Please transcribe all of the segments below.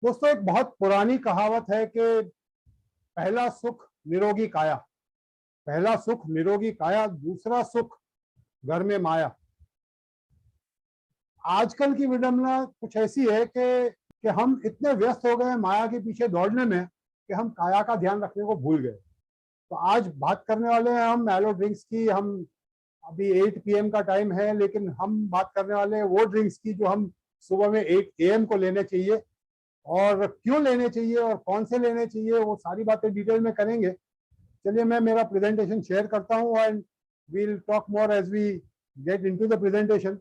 दोस्तों, एक बहुत पुरानी कहावत है कि पहला सुख निरोगी काया। पहला सुख निरोगी काया, दूसरा सुख घर में माया। आजकल की विडंबना कुछ ऐसी है कि हम इतने व्यस्त हो गए हैं माया के पीछे दौड़ने में कि हम काया का ध्यान रखने को भूल गए। तो आज बात करने वाले हैं हम मैलो ड्रिंक्स की। हम अभी 8 PM का टाइम है, लेकिन हम बात करने वाले हैं वो ड्रिंक्स की जो हम सुबह में 8 AM को लेने चाहिए, और क्यों लेने चाहिए और कौन से लेने चाहिए, वो सारी बातें डिटेल में करेंगे। चलिए मैं मेरा प्रेजेंटेशन शेयर करता हूँ and we'll talk more as we get into the presentation.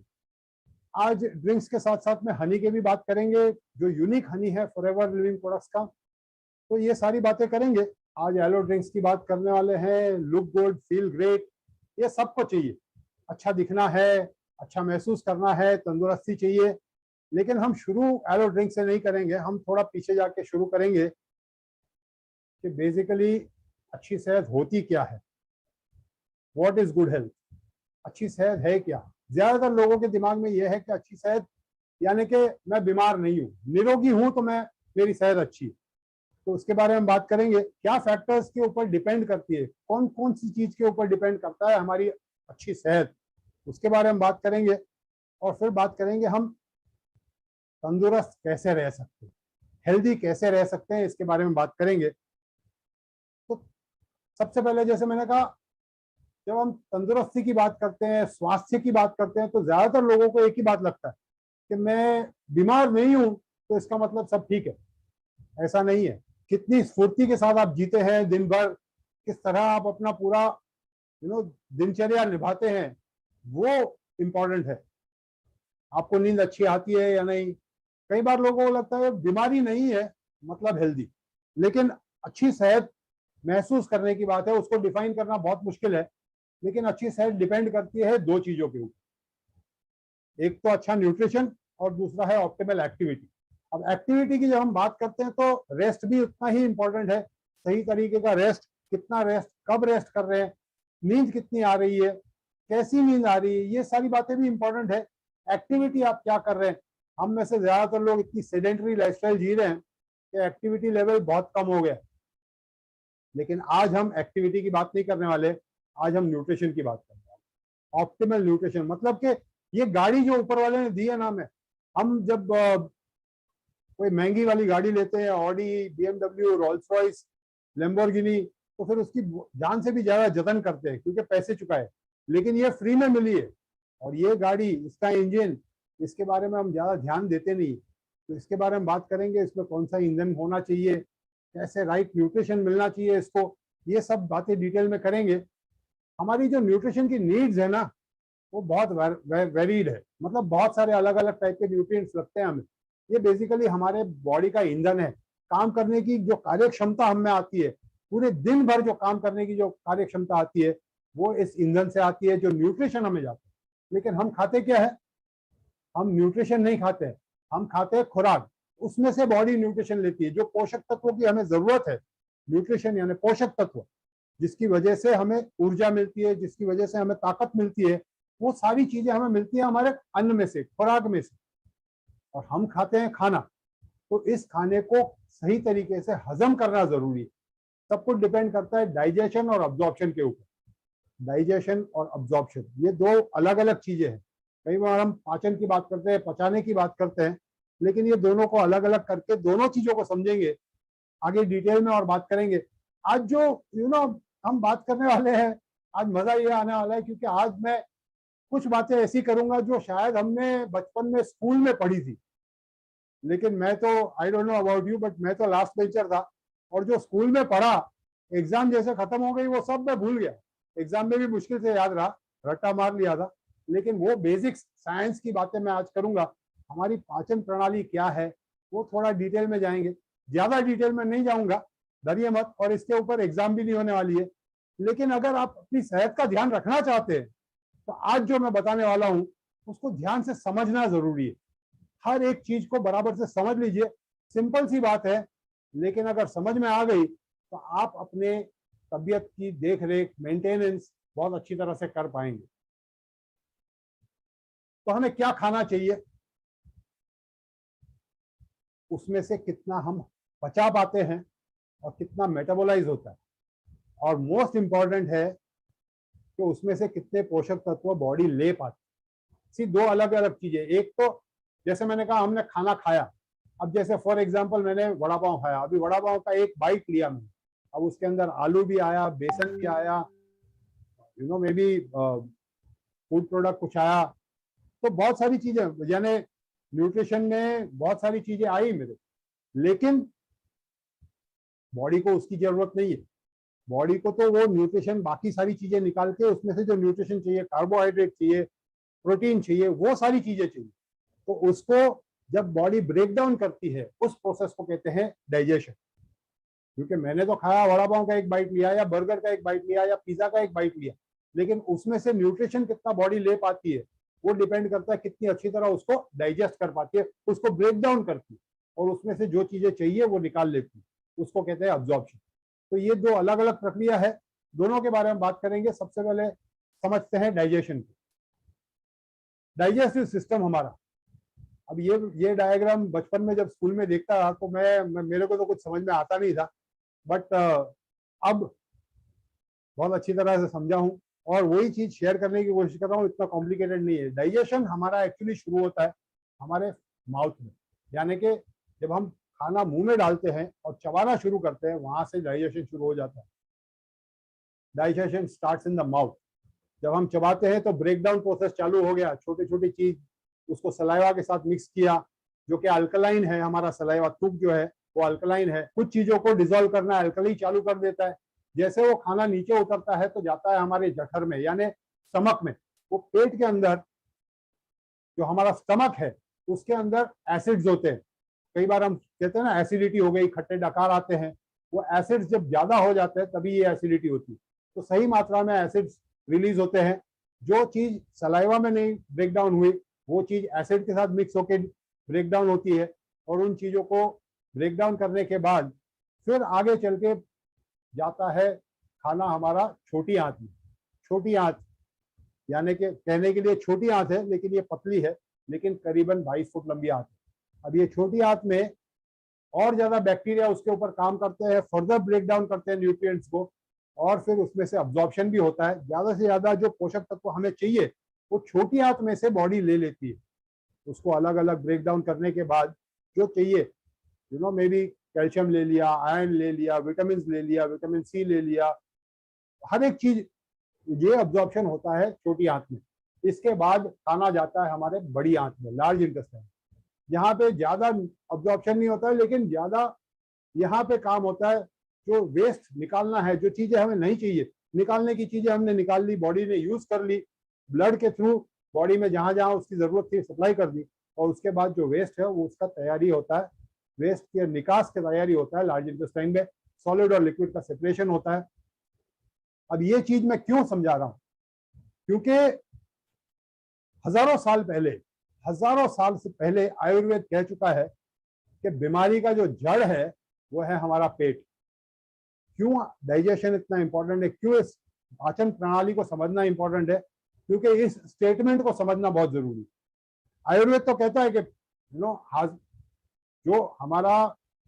आज ड्रिंक्स के साथ साथ में हनी की भी बात करेंगे, जो यूनिक हनी है फॉरएवर लिविंग प्रोडक्ट्स का। तो ये सारी बातें करेंगे। आज येलो ड्रिंक्स की बात करने वाले हैं। लुक गुड, फील ग्रेट, ये सबको चाहिए। अच्छा दिखना है, अच्छा महसूस करना है, तंदुरुस्ती चाहिए। लेकिन हम शुरू एलो ड्रिंक से नहीं करेंगे, हम थोड़ा पीछे जाके शुरू करेंगे कि बेसिकली अच्छी सेहत होती क्या है। What is good health? अच्छी सेहत है क्या? ज्यादातर लोगों के दिमाग में यह है कि अच्छी सेहत यानी कि मैं बीमार नहीं हूँ, निरोगी हूं तो मैं मेरी सेहत अच्छी है। तो उसके बारे में बात करेंगे। क्या फैक्टर्स के ऊपर डिपेंड करती है, कौन कौन सी चीज के ऊपर डिपेंड करता है हमारी अच्छी सेहत, उसके बारे में बात करेंगे। और फिर बात करेंगे हम तंदुरुस्त कैसे रह सकते हैं, हेल्दी कैसे रह सकते हैं, इसके बारे में बात करेंगे। तो सबसे पहले जैसे मैंने कहा, जब हम तंदुरुस्ती की बात करते हैं, स्वास्थ्य की बात करते हैं, तो ज्यादातर लोगों को एक ही बात लगता है कि मैं बीमार नहीं हूं तो इसका मतलब सब ठीक है। ऐसा नहीं है। कितनी स्फूर्ति के साथ आप जीते हैं दिन भर, किस तरह आप अपना पूरा दिनचर्या निभाते हैं, वो इम्पोर्टेंट है। आपको नींद अच्छी आती है या नहीं। कई बार लोगों को लगता है बीमारी नहीं है मतलब हेल्दी, लेकिन अच्छी सेहत महसूस करने की बात है, उसको डिफाइन करना बहुत मुश्किल है। लेकिन अच्छी सेहत डिपेंड करती है दो चीजों के ऊपर। एक तो अच्छा न्यूट्रिशन और दूसरा है ऑप्टिमल एक्टिविटी। अब एक्टिविटी की जब हम बात करते हैं तो रेस्ट भी उतना ही इंपॉर्टेंट है। सही तरीके का रेस्ट, कितना रेस्ट, कब रेस्ट कर रहे हैं, नींद कितनी आ रही है, कैसी नींद आ रही है, ये सारी बातें भी इंपॉर्टेंट है। एक्टिविटी आप क्या कर रहे हैं। हम में से ज्यादातर लोग इतनी सेडेंटरी लाइफस्टाइल जी रहे हैं कि एक्टिविटी लेवल बहुत कम हो गया। लेकिन आज हम एक्टिविटी की बात नहीं करने वाले, आज हम न्यूट्रिशन की बात कर रहे हैं। ऑप्टिमल न्यूट्रिशन मतलब कि ये गाड़ी जो ऊपर वाले ने दी है नाम है। हम जब कोई महंगी वाली गाड़ी लेते हैं, Audi, BMW, Rolls Royce, Lamborghini, तो फिर उसकी जान से भी ज्यादा जतन करते हैं क्योंकि पैसे चुकाए। लेकिन ये फ्री में मिली है, और ये गाड़ी, इसका इंजन, इसके बारे में हम ज्यादा ध्यान देते नहीं। तो इसके बारे में बात करेंगे, इसमें कौन सा ईंधन होना चाहिए, कैसे राइट न्यूट्रिशन मिलना चाहिए इसको, ये सब बातें डिटेल में करेंगे। हमारी जो न्यूट्रिशन की नीड्स है ना, वो बहुत वेरीड है। मतलब बहुत सारे अलग अलग टाइप के न्यूट्रिएंट्स लगते हैं हमें। ये बेसिकली हमारे बॉडी का ईंधन है। काम करने की जो कार्य क्षमता हम में आती है, पूरे दिन भर जो काम करने की जो कार्य क्षमता आती है, वो इस ईंधन से आती है जो न्यूट्रिशन हमें जाता है। लेकिन हम खाते क्या है? हम न्यूट्रिशन नहीं खाते हैं, हम खाते हैं खुराक। उसमें से बॉडी न्यूट्रिशन लेती है, जो पोषक तत्वों की हमें जरूरत है। न्यूट्रिशन यानी पोषक तत्व, जिसकी वजह से हमें ऊर्जा मिलती है, जिसकी वजह से हमें ताकत मिलती है, वो सारी चीजें हमें मिलती है हमारे अन्न में से, खुराक में से। और हम खाते हैं खाना, तो इस खाने को सही तरीके से हजम करना जरूरी है। सब कुछ डिपेंड करता है डाइजेशन और अब्जॉर्प्शन के ऊपर। डाइजेशन और अब्जॉर्प्शन ये दो अलग अलग चीजें हैं। कई बार हम पाचन की बात करते हैं, पचाने की बात करते हैं, लेकिन ये दोनों को अलग अलग करके दोनों चीजों को समझेंगे, आगे डिटेल में और बात करेंगे। आज जो हम बात करने वाले हैं, आज मजा ये आने वाला है क्योंकि आज मैं कुछ बातें ऐसी करूंगा जो शायद हमने बचपन में स्कूल में पढ़ी थी। लेकिन मैं तो, I don't know about you, but मैं तो लास्ट बेंचर था, और जो स्कूल में पढ़ा, एग्जाम जैसे खत्म हो गई वो सब मैं भूल गया। एग्जाम में भी मुश्किल से याद रहा, रट्टा मार लिया था। लेकिन वो बेसिक्स साइंस की बातें मैं आज करूंगा। हमारी पाचन प्रणाली क्या है, वो थोड़ा डिटेल में जाएंगे। ज्यादा डिटेल में नहीं जाऊंगा, डरिए मत, और इसके ऊपर एग्जाम भी नहीं होने वाली है। लेकिन अगर आप अपनी सेहत का ध्यान रखना चाहते हैं, तो आज जो मैं बताने वाला हूं उसको ध्यान से समझना जरूरी है। हर एक चीज को बराबर से समझ लीजिए। सिंपल सी बात है, लेकिन अगर समझ में आ गई तो आप अपने तबीयत की देख रेख, मेंटेनेंस बहुत अच्छी तरह से कर पाएंगे। तो हमें क्या खाना चाहिए? उसमें से कितना हम पचा पाते हैं और कितना मेटाबोलाइज होता है, और मोस्ट इंपॉर्टेंट है कि उसमें से कितने पोषक तत्व बॉडी ले पाती है। सी दो अलग अलग चीजें। एक तो जैसे मैंने कहा हमने खाना खाया, अब जैसे फॉर एग्जांपल मैंने वड़ा पाव खाया, अभी वड़ा पाव का एक बाइट लिया मैंने, अब उसके अंदर आलू भी आया, बेसन भी आया, मे बी फूड प्रोडक्ट कुछ आया, तो बहुत सारी चीजें, यानी न्यूट्रिशन में बहुत सारी चीजें आई मेरे, लेकिन बॉडी को उसकी जरूरत नहीं है। बॉडी को तो वो न्यूट्रिशन बाकी सारी चीजें निकाल के उसमें से जो न्यूट्रिशन चाहिए, कार्बोहाइड्रेट चाहिए, प्रोटीन चाहिए, वो सारी चीजें चाहिए, तो उसको जब बॉडी ब्रेक डाउन करती है उस प्रोसेस को कहते हैं डाइजेशन। क्योंकि मैंने तो खाया, वड़ा पाव का एक बाइट लिया या बर्गर का एक बाइट लिया या पिज्जा का एक बाइट लिया, लेकिन उसमें से न्यूट्रिशन कितना बॉडी ले पाती है वो डिपेंड करता है कितनी अच्छी तरह उसको डाइजेस्ट कर पाती है, उसको ब्रेक डाउन करती है और उसमें से जो चीजें चाहिए वो निकाल लेती है, उसको कहते हैं अब्जॉर्प्शन। तो ये दो अलग अलग प्रक्रिया है, दोनों के बारे में बात करेंगे। सबसे पहले समझते हैं डाइजेशन को। डाइजेस्टिव सिस्टम हमारा, अब ये डायग्राम बचपन में जब स्कूल में देखता था तो मेरे को तो कुछ समझ में आता नहीं था, बट अब बहुत अच्छी तरह से समझा हूं और वही चीज शेयर करने की कोशिश कर रहा हूँ। इतना कॉम्प्लिकेटेड नहीं है। डाइजेशन हमारा एक्चुअली शुरू होता है हमारे माउथ में, यानी कि जब हम खाना मुंह में डालते हैं और चबाना शुरू करते हैं, वहां से डाइजेशन शुरू हो जाता है। Digestion starts in the mouth. जब हम चबाते हैं तो ब्रेक डाउन प्रोसेस चालू हो गया, छोटी छोटी चीज उसको सलाइवा के साथ मिक्स किया, जो कि अल्कलाइन है, हमारा सलाइवा तुक जो है वो अल्कलाइन है। कुछ चीजों को डिसॉल्व करना अल्कली चालू कर देता है। जैसे वो खाना नीचे उतरता है तो जाता है हमारे जठर में, यानी स्टमक में। वो पेट के अंदर जो हमारा स्टमक है उसके अंदर एसिड्स होते हैं। कई बार हम कहते हैं ना एसिडिटी हो गई, खट्टे डकार आते हैं, वो एसिड्स जब ज्यादा हो जाते हैं तभी ये एसिडिटी होती है। तो सही मात्रा में एसिड्स रिलीज होते हैं। जो चीज सलाइवा में नहीं ब्रेक डाउन हुई वो चीज एसिड के साथ मिक्स होकर ब्रेक डाउन होती है, और उन चीजों को ब्रेक डाउन करने के बाद फिर आगे चल के जाता है खाना हमारा छोटी आंत में। छोटी आंत यानी कि कहने के लिए छोटी आंत है लेकिन ये पतली है, लेकिन करीबन 22 फुट लंबी आंत है। अब ये छोटी आंत में और ज्यादा बैक्टीरिया उसके ऊपर काम करते हैं, फर्दर ब्रेक डाउन करते हैं न्यूट्रिएंट्स को, और फिर उसमें से अब्जॉर्प्शन भी होता है। ज्यादा से ज्यादा जो पोषक तत्व हमें चाहिए वो छोटी आंत में से बॉडी ले लेती है। उसको अलग अलग ब्रेक डाउन करने के बाद जो चाहिए, मे बी कैल्शियम ले लिया, आयरन ले लिया, विटामिन ले लिया, विटामिन सी ले लिया, हर एक चीज ये अब्जॉर्प्शन होता है छोटी आंत में। इसके बाद खाना जाता है हमारे बड़ी आंत में, लार्ज इंटेस्टाइन। यहाँ पे ज्यादा अब्जॉर्प्शन नहीं होता है, लेकिन ज्यादा यहाँ पे काम होता है। जो वेस्ट निकालना है, जो चीजें हमें नहीं चाहिए, निकालने की चीजें हमने निकाल ली, बॉडी ने यूज कर ली, ब्लड के थ्रू बॉडी में जहां जहां उसकी जरूरत थी सप्लाई कर दी, और उसके बाद जो वेस्ट है वो उसका तैयारी होता है, वेस्ट के निकास की तैयारी होता है लार्ज इंटेस्टाइन में। सॉलिड और लिक्विड का सेपरेशन होता है। अब ये चीज मैं क्यों समझा रहा हूं, क्योंकि हजारों साल से पहले आयुर्वेद कह चुका है कि बीमारी का जो जड़ है वो है हमारा पेट। क्यों डाइजेशन इतना इंपॉर्टेंट है, क्यों इस पाचन प्रणाली को समझना इंपॉर्टेंट है, क्योंकि इस स्टेटमेंट को समझना बहुत जरूरी है। आयुर्वेद तो कहता है कि जो हमारा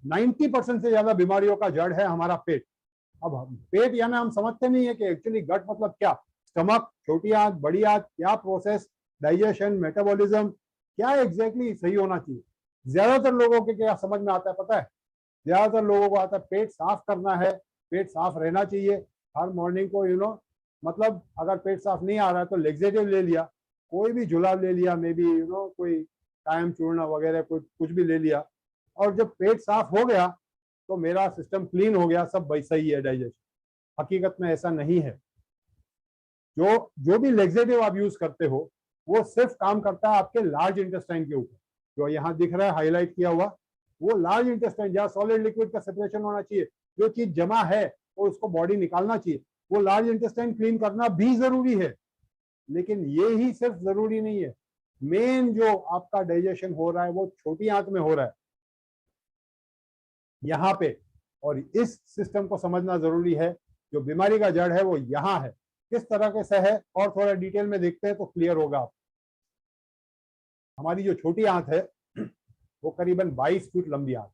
90% से ज्यादा बीमारियों का जड़ है हमारा पेट। अब पेट यानी हम समझते नहीं है कि एक्चुअली गट मतलब क्या, स्टमक, छोटी आंत, बड़ी आंत, क्या प्रोसेस, डाइजेशन, मेटाबॉलिज्म, क्या एग्जैक्टली सही होना चाहिए। ज्यादातर लोगों के क्या समझ में आता है पता है, ज्यादातर लोगों को आता है पेट साफ करना है, पेट साफ रहना चाहिए हर मॉर्निंग को, मतलब अगर पेट साफ नहीं आ रहा है तो लेक्सेटिव ले लिया, कोई भी जुलाब ले लिया, मे बी कोई कायम चूर्ण वगैरह कुछ भी ले लिया, और जब पेट साफ हो गया तो मेरा सिस्टम क्लीन हो गया, सब सही है डाइजेशन। हकीकत में ऐसा नहीं है। जो भी लेक्सेटिव आप यूज करते हो वो सिर्फ काम करता है आपके लार्ज इंटेस्टाइन के ऊपर। जो यहाँ दिख रहा है हाईलाइट किया हुआ, वो लार्ज इंटेस्टाइन जहाँ सॉलिड लिक्विड का सेपरेशन होना चाहिए, जो चीज जमा है और उसको बॉडी निकालना चाहिए, वो लार्ज इंटेस्टाइन क्लीन करना भी जरूरी है। लेकिन ये ही सिर्फ जरूरी नहीं है, मेन जो आपका डाइजेशन हो रहा है वो छोटी आंत में हो रहा है, यहाँ पे। और इस सिस्टम को समझना जरूरी है। जो बीमारी का जड़ है वो यहाँ है। किस तरह से है और थोड़ा डिटेल में देखते हैं तो क्लियर होगा आप। हमारी जो छोटी आंत है वो करीबन 22 फीट लंबी आंत,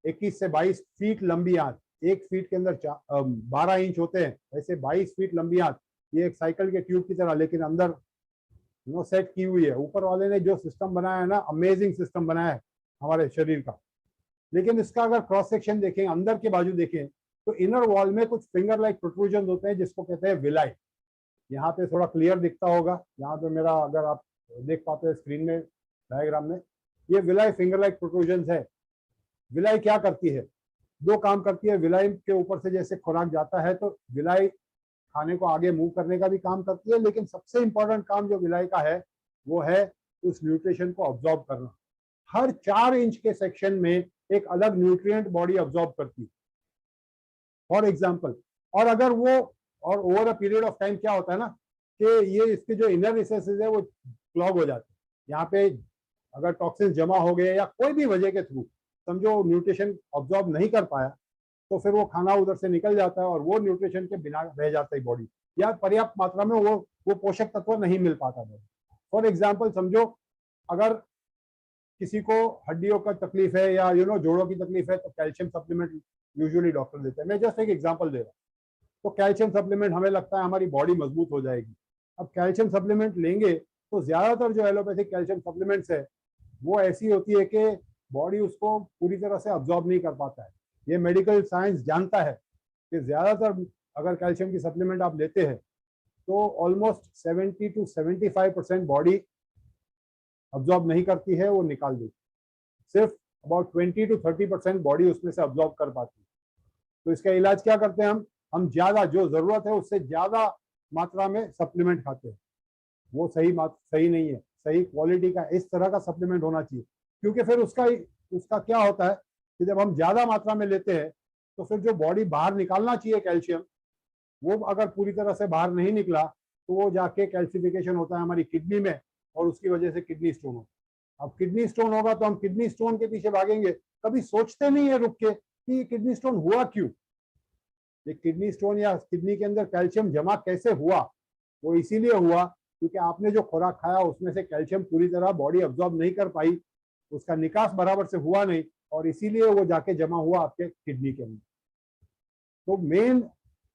21 से 22 फीट लंबी आंत, 1 फीट के अंदर 12 इंच होते हैं, ऐसे 22 फीट लंबी आंत, ये एक साइकिल के ट्यूब की तरह, लेकिन अंदर सेट की हुई है। ऊपर वाले ने जो सिस्टम बनाया है ना, अमेजिंग सिस्टम बनाया है हमारे शरीर का। लेकिन इसका अगर क्रॉस सेक्शन देखें, अंदर के बाजू देखें, तो इनर वॉल में कुछ फिंगर लाइक प्रोट्रूजन होते हैं जिसको कहते हैं विलाई। यहाँ पे थोड़ा क्लियर दिखता होगा, यहाँ पे मेरा, अगर आप देख पाते हैं स्क्रीन में डायग्राम में, ये विलाई फिंगर लाइक प्रोट्रूजन है। विलाई क्या करती है? दो काम करती है। विलाई के ऊपर से जैसे खुराक जाता है तो विलाई खाने को आगे मूव करने का भी काम करती है, लेकिन सबसे इंपॉर्टेंट काम जो विलाई का है वो है उस न्यूट्रिशन को ऑब्जॉर्ब करना। हर 4 इंच के सेक्शन में एक अलग न्यूट्रिएंट बॉडी ऑब्जॉर्ब करती है, फॉर एग्जाम्पल। और अगर वो, और over a period of time क्या होता है ना, कि ये इसके जो इनर रिसेसेस है वो क्लॉग हो जाते हैं। यहाँ पे अगर टॉक्सिन जमा हो गए या कोई भी वजह के थ्रू समझो न्यूट्रिशन ऑब्जॉर्ब नहीं कर पाया, तो फिर वो खाना उधर से निकल जाता है और वो न्यूट्रिशन के बिना रह जाता है बॉडी, या पर्याप्त मात्रा में वो पोषक तत्व नहीं मिल पाता बॉडी। फॉर एग्जाम्पल समझो, अगर किसी को हड्डियों का तकलीफ है या जोड़ों की तकलीफ है, तो कैल्शियम सप्लीमेंट यूजुअली डॉक्टर देते हैं। मैं जस्ट एक एग्जांपल दे रहा हूँ। तो कैल्शियम सप्लीमेंट हमें लगता है हमारी बॉडी मजबूत हो जाएगी। अब कैल्शियम सप्लीमेंट लेंगे तो ज्यादातर जो एलोपैथिक कैल्शियम सप्लीमेंट्स है वो ऐसी होती है कि बॉडी उसको पूरी तरह से अब्जॉर्ब नहीं कर पाता है। ये मेडिकल साइंस जानता है कि ज्यादातर अगर कैल्शियम की सप्लीमेंट आप लेते हैं तो ऑलमोस्ट 70 to 75% बॉडी अब्जॉर्ब नहीं करती है, वो निकाल देती। सिर्फ अबाउट 20 to 30% बॉडी उसमें से अब्जॉर्ब कर पाती है। तो इसका इलाज क्या करते हैं हम ज्यादा, जो जरूरत है उससे ज्यादा मात्रा में सप्लीमेंट खाते हैं। वो सही नहीं है। सही क्वालिटी का इस तरह का सप्लीमेंट होना चाहिए, क्योंकि फिर उसका क्या होता है कि जब हम ज्यादा मात्रा में लेते हैं तो फिर जो बॉडी बाहर निकालना चाहिए कैल्शियम, वो अगर पूरी तरह से बाहर नहीं निकला तो वो जाके कैल्सिफिकेशन होता है हमारी किडनी में, और उसकी वजह से किडनी स्टोन होता है। अब किडनी स्टोन होगा तो हम किडनी स्टोन के पीछे भागेंगे, कभी सोचते नहीं है रुक के कि किडनी स्टोन हुआ क्यों। ये किडनी स्टोन या किडनी के अंदर कैल्शियम जमा कैसे हुआ? वो इसीलिए हुआ क्योंकि आपने जो खुराक खाया उसमें से कैल्शियम पूरी तरह बॉडी अब्जॉर्ब नहीं कर पाई, उसका निकास बराबर से हुआ नहीं, और इसीलिए वो जाके जमा हुआ आपके किडनी के अंदर। तो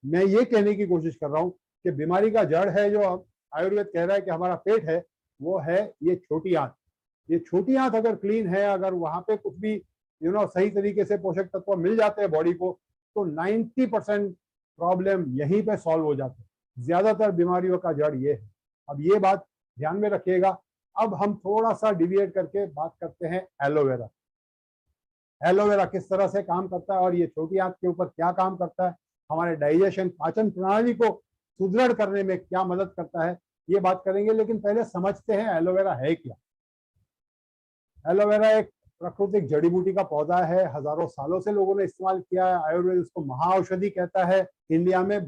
मैं ये कहने की कोशिश कर रहा हूँ कि बीमारी का जड़ है, जो आयुर्वेद कह रहा है कि हमारा पेट है, वो है ये छोटी आंत। ये छोटी आंत अगर क्लीन है, अगर वहां पे कुछ भी सही तरीके से पोषक तत्व मिल जाते हैं बॉडी को, तो 90% प्रॉब्लम यहीं पे सॉल्व हो जाते हैं। ज्यादातर बीमारियों का जड़ ये है। अब ये बात ध्यान में रखिएगा। अब हम थोड़ा सा डिविएट करके बात करते हैं एलोवेरा। एलोवेरा किस तरह से काम करता है और ये छोटी आंत के ऊपर क्या काम करता है, हमारे डाइजेशन पाचन प्रणाली को सुदृढ़ करने में क्या मदद करता है, ये बात करेंगे। लेकिन पहले समझते हैं एलोवेरा है क्या। एलोवेरा एक प्राकृतिक जड़ी बूटी का पौधा है, हजारों सालों से लोगों ने इस्तेमाल किया है। आयुर्वेद उसको महाऔषधि कहता है। इंडिया में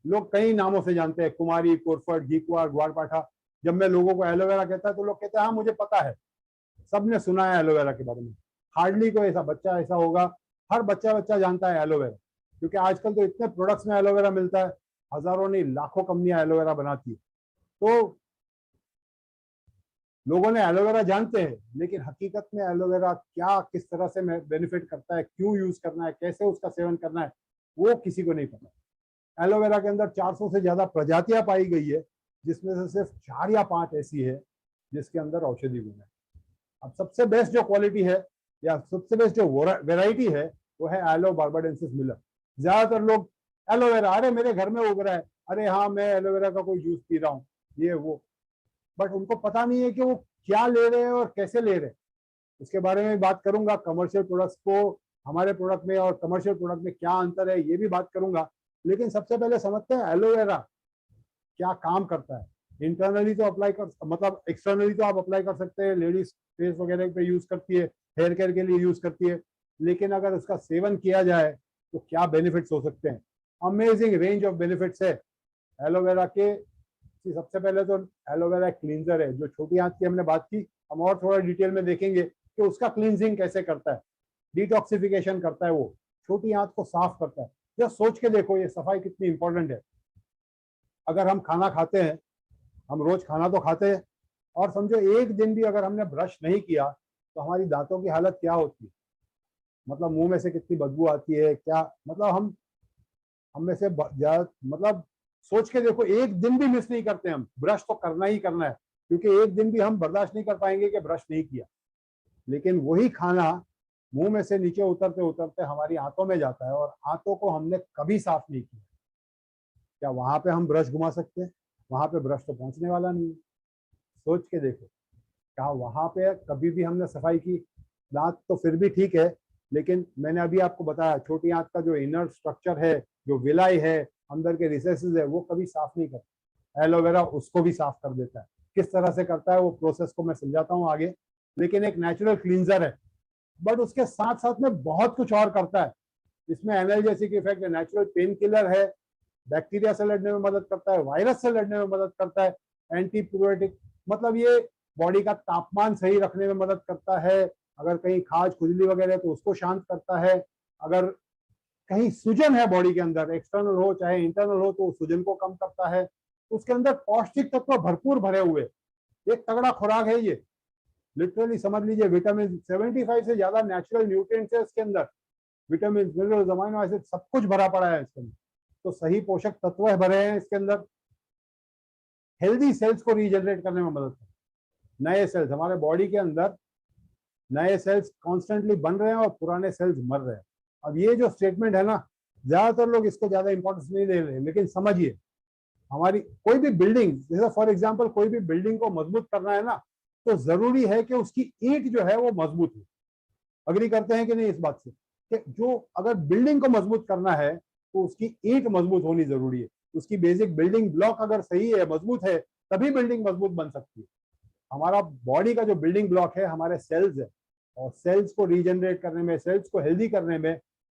लोग कई नामों से जानते हैं, कुमारी, कोरफट, घीकुआर, ग्वारपाठा। जब मैं लोगों को एलोवेरा कहता है तो लोग कहते हैं हाँ मुझे पता है, सबने सुना है एलोवेरा के बारे में। हार्डली कोई ऐसा बच्चा ऐसा होगा, हर बच्चा जानता है एलोवेरा, क्योंकि आजकल तो इतने प्रोडक्ट्स में एलोवेरा मिलता है, हजारों नहीं लाखों कंपनियां एलोवेरा बनाती है। तो लोगों ने एलोवेरा जानते हैं, लेकिन हकीकत में एलोवेरा क्या, किस तरह से बेनिफिट करता है, क्यों यूज करना है, कैसे उसका सेवन करना है, वो किसी को नहीं पता। एलोवेरा के अंदर 400 से ज्यादा प्रजातियां पाई गई है, जिसमें से सिर्फ 4 या 5 ऐसी है जिसके अंदर औषधि गुण है। अब सबसे बेस्ट जो क्वालिटी है या सबसे बेस्ट जो वेराइटी है वो है एलो बार्बाडेंसिस मिलर। ज्यादातर लोग एलोवेरा, अरे मेरे घर में उग रहा है, अरे हाँ मैं एलोवेरा का कोई जूस पी रहा हूँ, ये वो, बट उनको पता नहीं है कि वो क्या ले रहे हैं और कैसे ले रहे हैं। उसके बारे में बात करूंगा। कमर्शियल प्रोडक्ट्स को हमारे प्रोडक्ट में और कमर्शियल प्रोडक्ट में क्या अंतर है ये भी बात करूंगा। लेकिन सबसे पहले समझते हैं एलोवेरा क्या काम करता है। इंटरनली तो अप्लाई कर, मतलब एक्सटर्नली तो आप अप्लाई कर सकते हैं, लेडीज फेस वगैरह पे यूज करती है, हेयर केयर के लिए यूज करती है। लेकिन अगर उसका सेवन किया जाए तो क्या बेनिफिट्स हो सकते हैं? अमेजिंग रेंज ऑफ बेनिफिट्स है एलोवेरा के। सबसे पहले तो एलोवेरा क्लींजर है। जो छोटी आंत की हमने बात की, हम और थोड़ा डिटेल में देखेंगे कि उसका क्लींजिंग कैसे करता है, डिटॉक्सिफिकेशन करता है, वो छोटी आंत को साफ करता है। जस्ट सोच के देखो ये सफाई कितनी इंपॉर्टेंट है। अगर हम खाना खाते हैं, हम रोज खाना तो खाते हैं, और समझो एक दिन भी अगर हमने ब्रश नहीं किया तो हमारी दांतों की हालत क्या होती है, मतलब मुंह में से कितनी बदबू आती है, क्या मतलब हम में से मतलब सोच के देखो, एक दिन भी मिस नहीं करते हम, ब्रश तो करना ही करना है, क्योंकि एक दिन भी हम बर्दाश्त नहीं कर पाएंगे कि ब्रश नहीं किया। लेकिन वही खाना मुंह में से नीचे उतरते उतरते हमारी आंतों में जाता है और आंतों को हमने कभी साफ नहीं किया। क्या वहां पे हम ब्रश घुमा सकते हैं? वहां पे ब्रश तो पहुंचने वाला नहीं है। सोच के देखो, क्या वहां पे कभी भी हमने सफाई की? दांत तो फिर भी ठीक है, लेकिन मैंने अभी आपको बताया छोटी आंत का जो इनर स्ट्रक्चर है, जो विलाई है, अंदर के रिसेसेस है, वो कभी साफ नहीं करता। एलोवेरा उसको भी साफ कर देता है। किस तरह से करता है वो प्रोसेस को मैं समझाता हूँ आगे। लेकिन एक नेचुरल क्लींजर है, बट उसके साथ साथ में बहुत कुछ और करता है। इसमें एनाल्जेसिक इफेक्ट है, नेचुरल पेन किलर है, बैक्टीरिया से लड़ने में मदद करता है, वायरस से लड़ने में मदद करता है, एंटी प्यूरिटिक, मतलब ये बॉडी का तापमान सही रखने में मदद करता है। अगर कहीं खाज खुजली वगैरह है तो उसको शांत करता है। अगर कहीं सूजन है बॉडी के अंदर, एक्सटर्नल हो चाहे इंटरनल हो, तो सूजन को कम करता है। उसके अंदर पौष्टिक तत्व भरपूर भरे हुए, एक तगड़ा खुराक है ये। लिटरली समझ लीजिए, विटामिन 75 से ज्यादा नेचुरल न्यूट्रिएंट्स है इसके अंदर। विटामिन, मिनरल्स, अमीनो एसिड सब कुछ भरा पड़ा है इसके अंदर। तो सही पोषक तत्व भरे हैं इसके अंदर। हेल्दी सेल्स को रीजनरेट करने में मदद करता है। नए सेल्स हमारे बॉडी के अंदर, नए सेल्स कॉन्स्टेंटली बन रहे हैं और पुराने सेल्स मर रहे हैं। अब ये जो स्टेटमेंट है ना, ज्यादातर लोग इसको ज्यादा इंपॉर्टेंस नहीं दे रहे, लेकिन समझिए, हमारी कोई भी बिल्डिंग, जैसे फॉर एग्जांपल कोई भी बिल्डिंग को मजबूत करना है ना, तो जरूरी है कि उसकी ईंट जो है वो मजबूत हो। अग्री करते हैं कि नहीं इस बात से, कि जो अगर बिल्डिंग को मजबूत करना है तो उसकी ईंट मजबूत होनी जरूरी है। उसकी बेसिक बिल्डिंग ब्लॉक अगर सही है, मजबूत है, तभी बिल्डिंग मजबूत बन सकती है। हमारा बॉडी का जो बिल्डिंग ब्लॉक है हमारे सेल्स है, और सेल्स को रीजनरेट करने में, सेल्स को हेल्दी करने में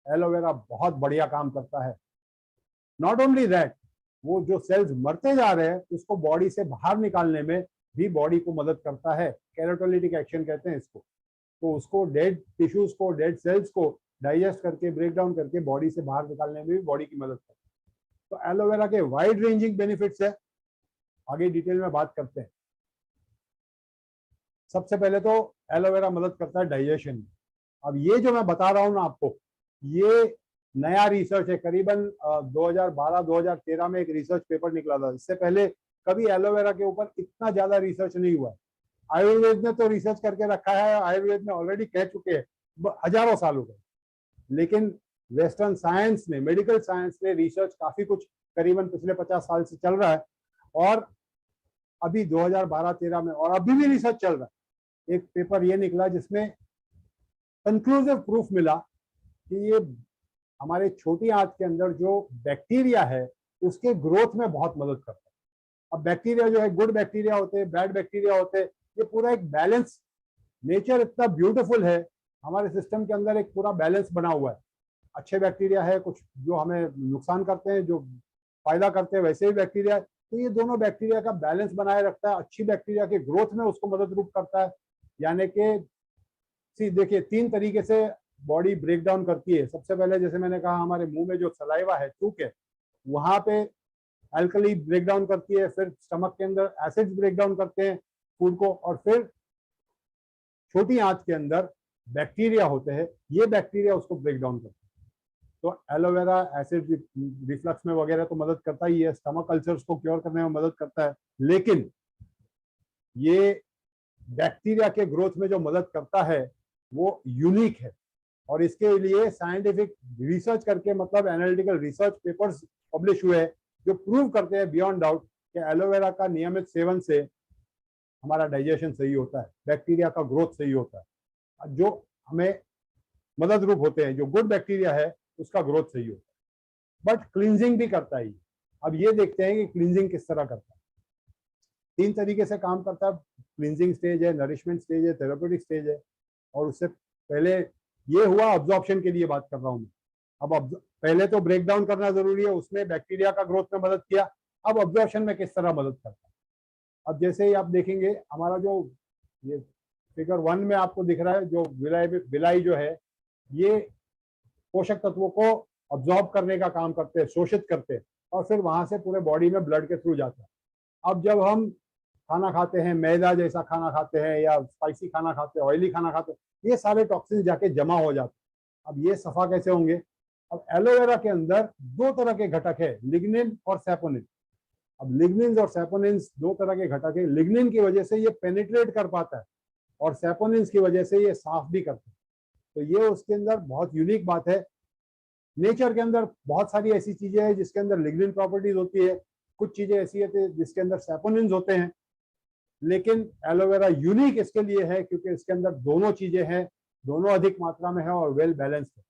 एलोवेरा बहुत बढ़िया काम करता है। नॉट ओनली दैट, वो जो सेल्स मरते जा रहे हैं उसको बॉडी से बाहर निकालने में भी बॉडी को मदद करता है। कैरोटोलिटिक एक्शन कहते हैं इसको। तो उसको डेड टिश्यूज को, डेड सेल्स को डाइजेस्ट करके, ब्रेक डाउन करके बॉडी से बाहर निकालने में भी बॉडी की मदद करता है। तो एलोवेरा के वाइड रेंजिंग बेनिफिट्स है, आगे डिटेल में बात करते हैं। सबसे पहले तो एलोवेरा मदद करता है डाइजेशन में। अब ये जो मैं बता रहा हूँ ना आपको, ये नया रिसर्च है। करीबन 2012-2013 में एक रिसर्च पेपर निकला था। इससे पहले कभी एलोवेरा के ऊपर इतना ज्यादा रिसर्च नहीं हुआ है। आयुर्वेद ने तो रिसर्च करके रखा है, आयुर्वेद में ऑलरेडी कह चुके हैं, हजारों साल हो गए। लेकिन वेस्टर्न साइंस ने, मेडिकल साइंस ने रिसर्च काफी कुछ करीबन पिछले 50 साल से चल रहा है, और अभी 2012-13 में और अभी भी रिसर्च चल रहा है। एक पेपर ये निकला जिसमें कंक्लूसिव प्रूफ मिला कि ये हमारे छोटी आंत के अंदर जो बैक्टीरिया है उसके ग्रोथ में बहुत मदद करता है। अब बैक्टीरिया जो है, गुड बैक्टीरिया होते हैं, बैड बैक्टीरिया होते हैं, ये पूरा एक बैलेंस, नेचर इतना ब्यूटीफुल है, हमारे सिस्टम के अंदर एक पूरा बैलेंस बना हुआ है। अच्छे बैक्टीरिया है, कुछ जो हमें नुकसान करते हैं, जो फायदा करते हैं, वैसे ही बैक्टीरिया है। तो ये दोनों बैक्टीरिया का बैलेंस बनाए रखता है, अच्छी बैक्टीरिया के ग्रोथ में उसको मदद रूप करता है। यानी कि देखिए, 3 तरीके से बॉडी ब्रेक डाउन करती है। सबसे पहले जैसे मैंने कहा, हमारे मुंह में जो सलाइवा है, थूक है, वहां पे अल्कली ब्रेक डाउन करती है। फिर स्टमक के अंदर एसिड्स ब्रेक डाउन करते हैं फूड को, और फिर छोटी आंत के अंदर बैक्टीरिया होते हैं, ये बैक्टीरिया उसको ब्रेक डाउन करते हैं। तो एलोवेरा एसिड रिफ्लक्स में वगैरह तो मदद करता ही है, स्टमक अल्सर्स को क्योर करने में मदद करता है, लेकिन ये बैक्टीरिया के ग्रोथ में जो मदद करता है वो यूनिक है। और इसके लिए साइंटिफिक रिसर्च करके, मतलब एनालिटिकल रिसर्च पेपर्स पब्लिश हुए हैं जो प्रूव करते हैं बियॉन्ड डाउट कि एलोवेरा का नियमित सेवन से हमारा डाइजेशन सही होता है, बैक्टीरिया का ग्रोथ सही होता है, जो हमें मदद रूप होते हैं। जो गुड बैक्टीरिया है उसका ग्रोथ सही होता है, बट क्लींजिंग भी करता है। अब ये देखते हैं कि क्लींजिंग किस तरह करता है। 3 तरीके से काम करता है। क्लींजिंग स्टेज है, नरिशमेंट स्टेज है, थेरेप्यूटिक स्टेज है। और उससे पहले ये हुआ ऑब्जॉर्प्शन के लिए बात कर रहा हूँ मैं। अब पहले तो ब्रेक डाउन करना जरूरी है, उसमें बैक्टीरिया का ग्रोथ में मदद किया। अब ऑब्जॉर्प्शन में किस तरह मदद करता है। अब जैसे ही आप देखेंगे, हमारा जो ये फिगर 1 में आपको दिख रहा है, जो विलाई जो है, ये पोषक तत्वों को ऑब्जॉर्ब करने का काम करते हैं, शोषित करते हैं, और फिर वहां से पूरे बॉडी में ब्लड के थ्रू जाता है। अब जब हम खाना खाते हैं, मैदा जैसा खाना खाते हैं या स्पाइसी खाना खाते हैं, ऑयली खाना खाते हैं, ये सारे टॉक्सिन जाके जमा हो जाते हैं। अब ये सफा कैसे होंगे? अब एलोवेरा के अंदर दो तरह के घटक है, लिग्निन और सैपोनिन। अब लिग्निन और सैपोनिन दो तरह के घटक है। लिग्निन की वजह से ये पेनिट्रेट कर पाता है और सैपोनिन की वजह से ये साफ भी करता है। तो ये उसके अंदर बहुत यूनिक बात है। नेचर के अंदर बहुत सारी ऐसी चीजें हैं जिसके अंदर लिग्निन प्रॉपर्टीज होती है, कुछ चीजें ऐसी है जिसके अंदर सैपोनिन होते हैं, लेकिन एलोवेरा यूनिक इसके लिए है क्योंकि इसके अंदर दोनों चीजें हैं, दोनों अधिक मात्रा में है और वेल बैलेंस्ड है।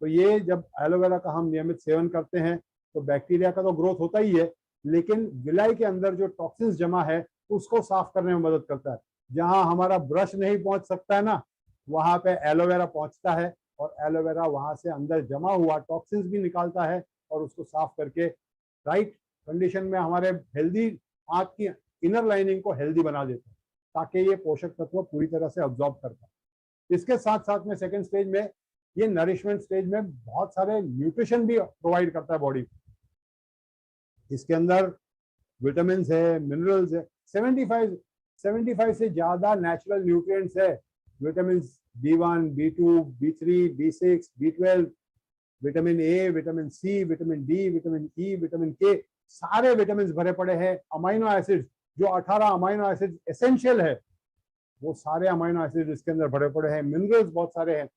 तो ये जब एलोवेरा का हम नियमित सेवन करते हैं तो बैक्टीरिया का तो ग्रोथ होता ही है, लेकिन विलाई के अंदर जो टॉक्सिन्स जमा है उसको साफ करने में मदद करता है। जहां हमारा ब्रश नहीं पहुंच सकता है ना, वहां पे एलोवेरा पहुंचता है और एलोवेरा वहां से अंदर जमा हुआ टॉक्सिन्स भी निकालता है और उसको साफ करके राइट कंडीशन में हमारे हेल्दी आंख की इनर लाइनिंग को हेल्दी बना देता है ताकि ये पोषक तत्व पूरी तरह से अब्जॉर्ब कर पाए। इसके साथ साथ में सेकेंड स्टेज में, ये नरिशमेंट स्टेज में बहुत सारे न्यूट्रिशन भी प्रोवाइड करता है बॉडी को। इसके अंदर विटामिन है, मिनरल्स है, 75 से ज्यादा नेचुरल न्यूट्रिएंट्स है। Vitamin B1, B2, B3, B6, B12, vitamin A, vitamin C, vitamin D, vitamin E, vitamin K, सारे विटामिन भरे पड़े हैं। अमाइनो एसिड, जो 18 अमाइनो एसिड एसेंशियल है, वो सारे अमाइनो एसिड इसके अंदर भरे पड़े हैं। मिनरल्स बहुत सारे हैं।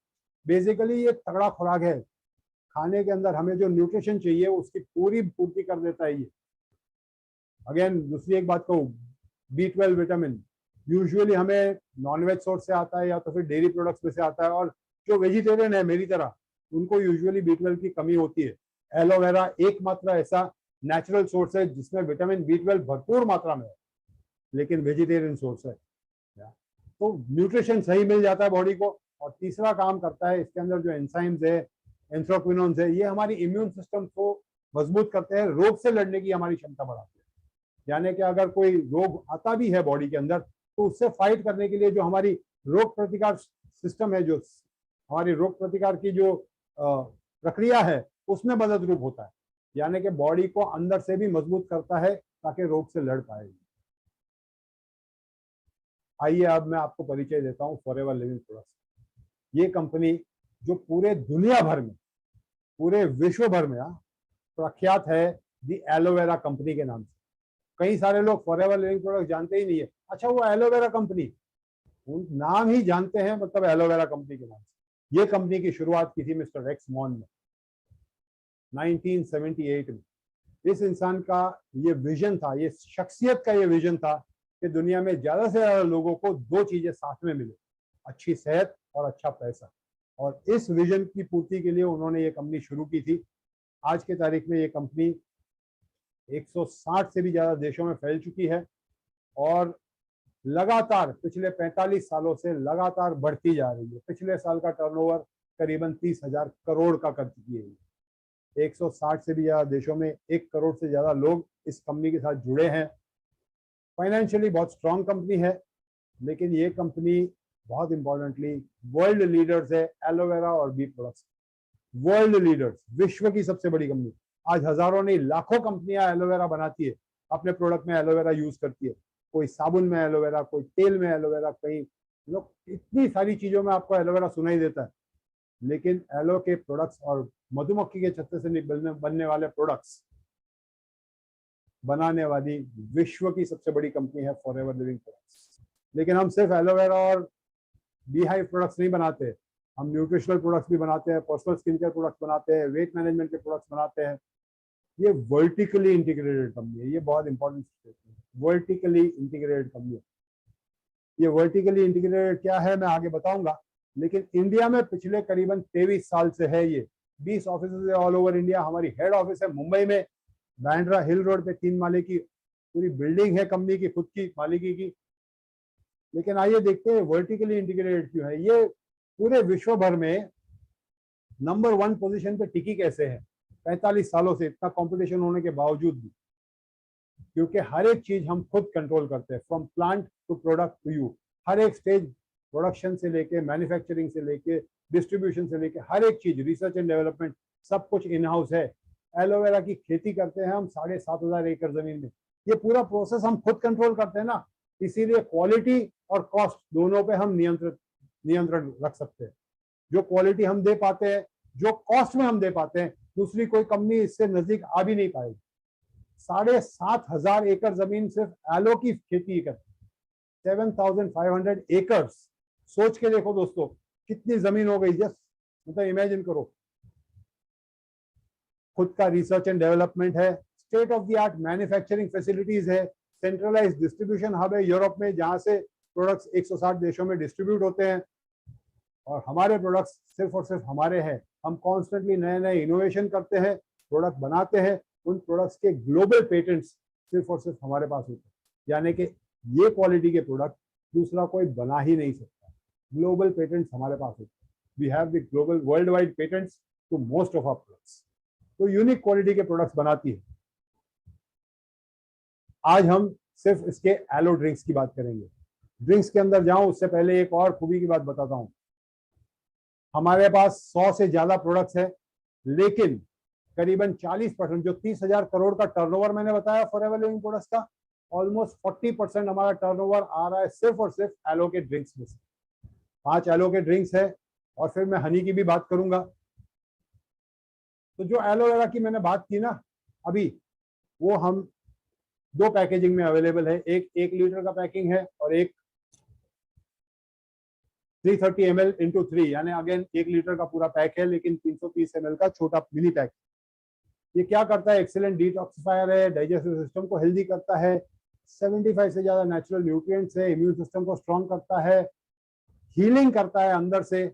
बेसिकली ये तगड़ा खुराक है। खाने के अंदर हमें जो न्यूट्रिशन चाहिए उसकी पूरी पूर्ति कर देता है ये। अगेन दूसरी एक बात कहूँ, B12 विटामिन यूजुअली हमें नॉनवेज सोर्स से आता है या तो फिर डेयरी प्रोडक्ट्स में से आता है, और जो वेजिटेरियन है मेरी तरह उनको यूजुअली B12 की कमी होती है। एलोवेरा एकमात्र ऐसा नेचुरल सोर्स है जिसमें विटामिन B12 भरपूर मात्रा में है, लेकिन वेजिटेरियन सोर्स है, तो न्यूट्रिशन सही मिल जाता है बॉडी को। और तीसरा काम करता है इसके अंदर जो एंजाइम्स है, एंथ्रोक्विनोन्स है, ये हमारी इम्यून सिस्टम को मजबूत करते हैं, रोग से लड़ने की हमारी क्षमता बढ़ाते हैं। यानी कि अगर कोई रोग आता भी है बॉडी के अंदर तो उससे फाइट करने के लिए जो हमारी रोग प्रतिकार सिस्टम है, जो हमारी रोग प्रतिकार की जो प्रक्रिया है, उसमें मदद रूप होता है। यानी कि बॉडी को अंदर से भी मजबूत करता है ताकि रोग से लड़ पाए। आइए अब मैं आपको परिचय देता हूँ फॉरएवर लिविंग प्रोडक्ट्स। ये कंपनी जो पूरे दुनिया भर में, पूरे विश्व भर में प्रख्यात है दी एलोवेरा कंपनी के नाम से। कई सारे लोग फॉरएवर लिविंग प्रोडक्ट जानते ही नहीं है। अच्छा, वो एलोवेरा कंपनी, नाम ही जानते हैं, मतलब एलोवेरा कंपनी के नाम से। ये कंपनी की शुरुआत की थी मिस्टर रेक्स मॉन ने 1978 में। इस इंसान का ये विजन था, ये शख्सियत का ये विजन था कि दुनिया में ज्यादा से ज्यादा लोगों को दो चीजें साथ में मिले, अच्छी सेहत और अच्छा पैसा। और इस विजन की पूर्ति के लिए उन्होंने ये कंपनी शुरू की थी। आज के तारीख में ये कंपनी 160 से भी ज्यादा देशों में फैल चुकी है और लगातार पिछले 45 सालों से लगातार बढ़ती जा रही है। पिछले साल का टर्नओवर करीबन 30,000 करोड़ का कर चुकी है। 160 से भी ज्यादा देशों में 1 करोड़ से ज्यादा लोग इस कंपनी के साथ जुड़े हैं। फाइनेंशियली बहुत स्ट्रॉन्ग कंपनी है, लेकिन ये कंपनी बहुत इंपॉर्टेंटली वर्ल्ड लीडर्स है एलोवेरा और बी प्रोडक्ट्स। वर्ल्ड लीडर्स, विश्व की सबसे बड़ी कंपनी। आज हजारों नहीं लाखों कंपनियां एलोवेरा बनाती है, अपने प्रोडक्ट में एलोवेरा यूज करती है। कोई साबुन में एलोवेरा, कोई तेल में एलोवेरा, कई लोग, इतनी सारी चीजों में आपको एलोवेरा सुनाई देता है। लेकिन एलो के प्रोडक्ट्स और मधुमक्खी के छत्ते से बनने वाले प्रोडक्ट्स बनाने वाली विश्व की सबसे बड़ी कंपनी है फॉरएवर लिविंग प्रोडक्ट्स। लेकिन हम सिर्फ एलोवेरा और बीहाइव प्रोडक्ट्स नहीं बनाते, हम न्यूट्रिशनल प्रोडक्ट्स भी बनाते हैं, पर्सनल स्किन केयर प्रोडक्ट्स बनाते हैं, वेट मैनेजमेंट के प्रोडक्ट्स बनाते हैं। ये वर्टिकली इंटीग्रेटेड कंपनी है, ये बहुत important statement, vertically integrated company है। ये वर्टिकली इंटीग्रेटेड क्या है मैं आगे बताऊंगा, लेकिन इंडिया में पिछले करीबन 23 साल से है ये। 20 ऑफिस है ऑल ओवर इंडिया। हमारी हेड ऑफिस है मुंबई में, बैंड्रा हिल रोड पे 3 माले की पूरी बिल्डिंग है कंपनी की खुद की मालिकी की। लेकिन आइए देखते हैं वर्टिकली इंटीग्रेटेड क्यों है। ये पूरे विश्व भर में नंबर 1 पोजीशन पे टिकी कैसे है 45 सालों से, इतना कंपटीशन होने के बावजूद भी? क्योंकि हर एक चीज हम खुद कंट्रोल करते हैं, from plant to product to you. हर एक स्टेज, प्रोडक्शन से लेके मैन्युफैक्चरिंग से लेके डिस्ट्रीब्यूशन से लेके हर एक चीज, रिसर्च एंड डेवलपमेंट, सब कुछ इन हाउस है। एलोवेरा की खेती करते हैं हम 7,500 एकड़ जमीन में। ये पूरा प्रोसेस हम खुद कंट्रोल करते हैं ना, इसीलिए क्वालिटी और कॉस्ट दोनों पे हम नियंत्रण रख सकते हैं। जो क्वालिटी हम दे पाते हैं, जो कॉस्ट में हम दे पाते हैं, दूसरी कोई कंपनी इससे नजदीक आ भी नहीं पाएगी। 7,500 एकड़ जमीन सिर्फ एलो की खेती करती है, 7,500 एकर्स। सोच के देखो दोस्तों कितनी जमीन हो गई, जस्ट मतलब इमेजिन करो। खुद का रिसर्च एंड डेवलपमेंट है, state of the art manufacturing facilities है, सेंट्रलाइज्ड डिस्ट्रीब्यूशन हब है यूरोप में, जहां से प्रोडक्ट्स 160 देशों में डिस्ट्रीब्यूट होते हैं। और हमारे प्रोडक्ट्स सिर्फ और सिर्फ हमारे हैं। हम कॉन्स्टेंटली नए नए इनोवेशन करते हैं, प्रोडक्ट बनाते हैं। उन प्रोडक्ट्स के ग्लोबल पेटेंट्स सिर्फ और सिर्फ हमारे पास होते हैं, यानी कि ये क्वालिटी के प्रोडक्ट दूसरा कोई बना ही नहीं सकता। ग्लोबल पेटेंट्स हमारे पास होते हैं। We have the global world wide patents to most of our products. तो यूनिक क्वालिटी के प्रोडक्ट्स बनाती है। आज हम सिर्फ इसके एलो ड्रिंक्स की बात करेंगे। ड्रिंक्स के अंदर जाऊं उससे पहले एक और खूबी की बात बताता हूं। हमारे पास 100 से ज्यादा प्रोडक्ट्स है, लेकिन करीबन 40%, जो 30,000 करोड़ का टर्नओवर मैंने बताया फॉरएवर लिविंग प्रोडक्ट्स का, ऑलमोस्ट 40% हमारा टर्नओवर आ रहा है सिर्फ और सिर्फ एलो के ड्रिंक्स में से। 5 एलो के ड्रिंक्स है, और फिर मैं हनी की भी बात करूंगा। तो जो एलोवेरा की मैंने बात की ना अभी, वो हम 2 पैकेजिंग में अवेलेबल है। एक 1 लीटर का पैकिंग है, और एक 330 ml इंटू 3, यानी अगेन 1 लीटर का पूरा पैक है, लेकिन 330 ml का छोटा मिनी पैक। ये क्या करता है? एक्सीलेंट डिटॉक्सिफायर है, डाइजेस्टिव सिस्टम को हेल्दी करता है, 75 से ज्यादा नेचुरल न्यूट्रिएंट्स है, इम्यून सिस्टम को स्ट्रॉन्ग करता है, हीलिंग करता है अंदर से,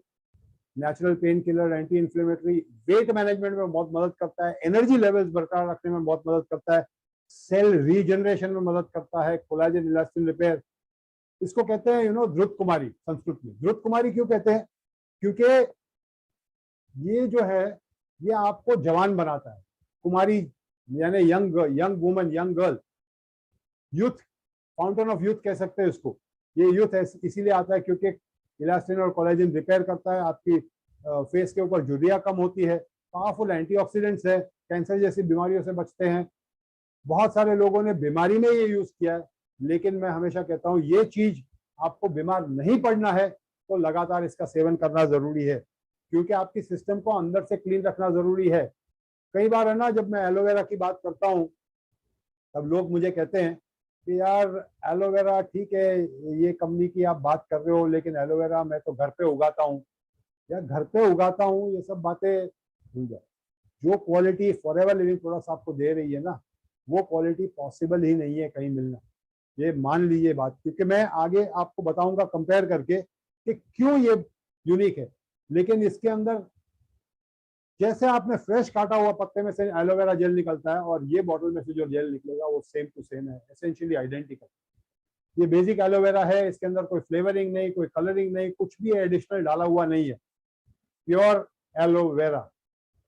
natural pain killer, anti inflammatory, weight management में बहुत मदद करता है, एनर्जी लेवल्स बरकरार रखने में बहुत मदद करता है, सेल रीजनरेशन में मदद करता है, कोलाजन इलास्टिन रिपेयर। इसको कहते हैं ध्रुत कुमारी संस्कृत में। ध्रुत कुमारी क्यों कहते हैं? क्योंकि ये जो है ये आपको जवान बनाता है। कुमारी यानी young woman, young girl, youth, fountain of youth कह सकते हैं इसको। ये यूथ इसीलिए आता है क्योंकि इलास्टिन और कोलेजन रिपेयर करता है, आपकी फेस के ऊपर झुर्रियां कम होती है, पावरफुल एंटीऑक्सीडेंट्स है, कैंसर जैसी बीमारियों से बचते हैं। बहुत सारे लोगों ने बीमारी में ये यूज किया है, लेकिन मैं हमेशा कहता हूँ ये चीज आपको बीमार नहीं पड़ना है तो लगातार इसका सेवन करना जरूरी है, क्योंकि आपकी सिस्टम को अंदर से क्लीन रखना जरूरी है। कई बार है ना, जब मैं एलोवेरा की बात करता हूँ तब लोग मुझे कहते हैं कि यार एलोवेरा ठीक है, ये कंपनी की आप बात कर रहे हो, लेकिन एलोवेरा मैं तो घर पे उगाता हूँ। या घर पे उगाता हूँ, ये सब बातें भूल जाओ। जो क्वालिटी फॉरएवर लिविंग प्रोडक्ट्स आपको दे रही है ना, वो क्वालिटी पॉसिबल ही नहीं है कहीं मिलना। ये मान लीजिए बात, क्योंकि मैं आगे आपको बताऊंगा कंपेयर करके कि क्यों ये यूनिक है। लेकिन इसके अंदर जैसे आपने फ्रेश काटा हुआ पत्ते में से एलोवेरा जेल निकलता है, और ये बॉटल में से जो जेल निकलेगा वो सेम टू सेम है, एसेंशियली आइडेंटिकल। ये बेसिक एलोवेरा है, इसके अंदर कोई फ्लेवरिंग नहीं, कोई कलरिंग नहीं, कुछ भी एडिशनल डाला हुआ नहीं है, प्योर एलोवेरा।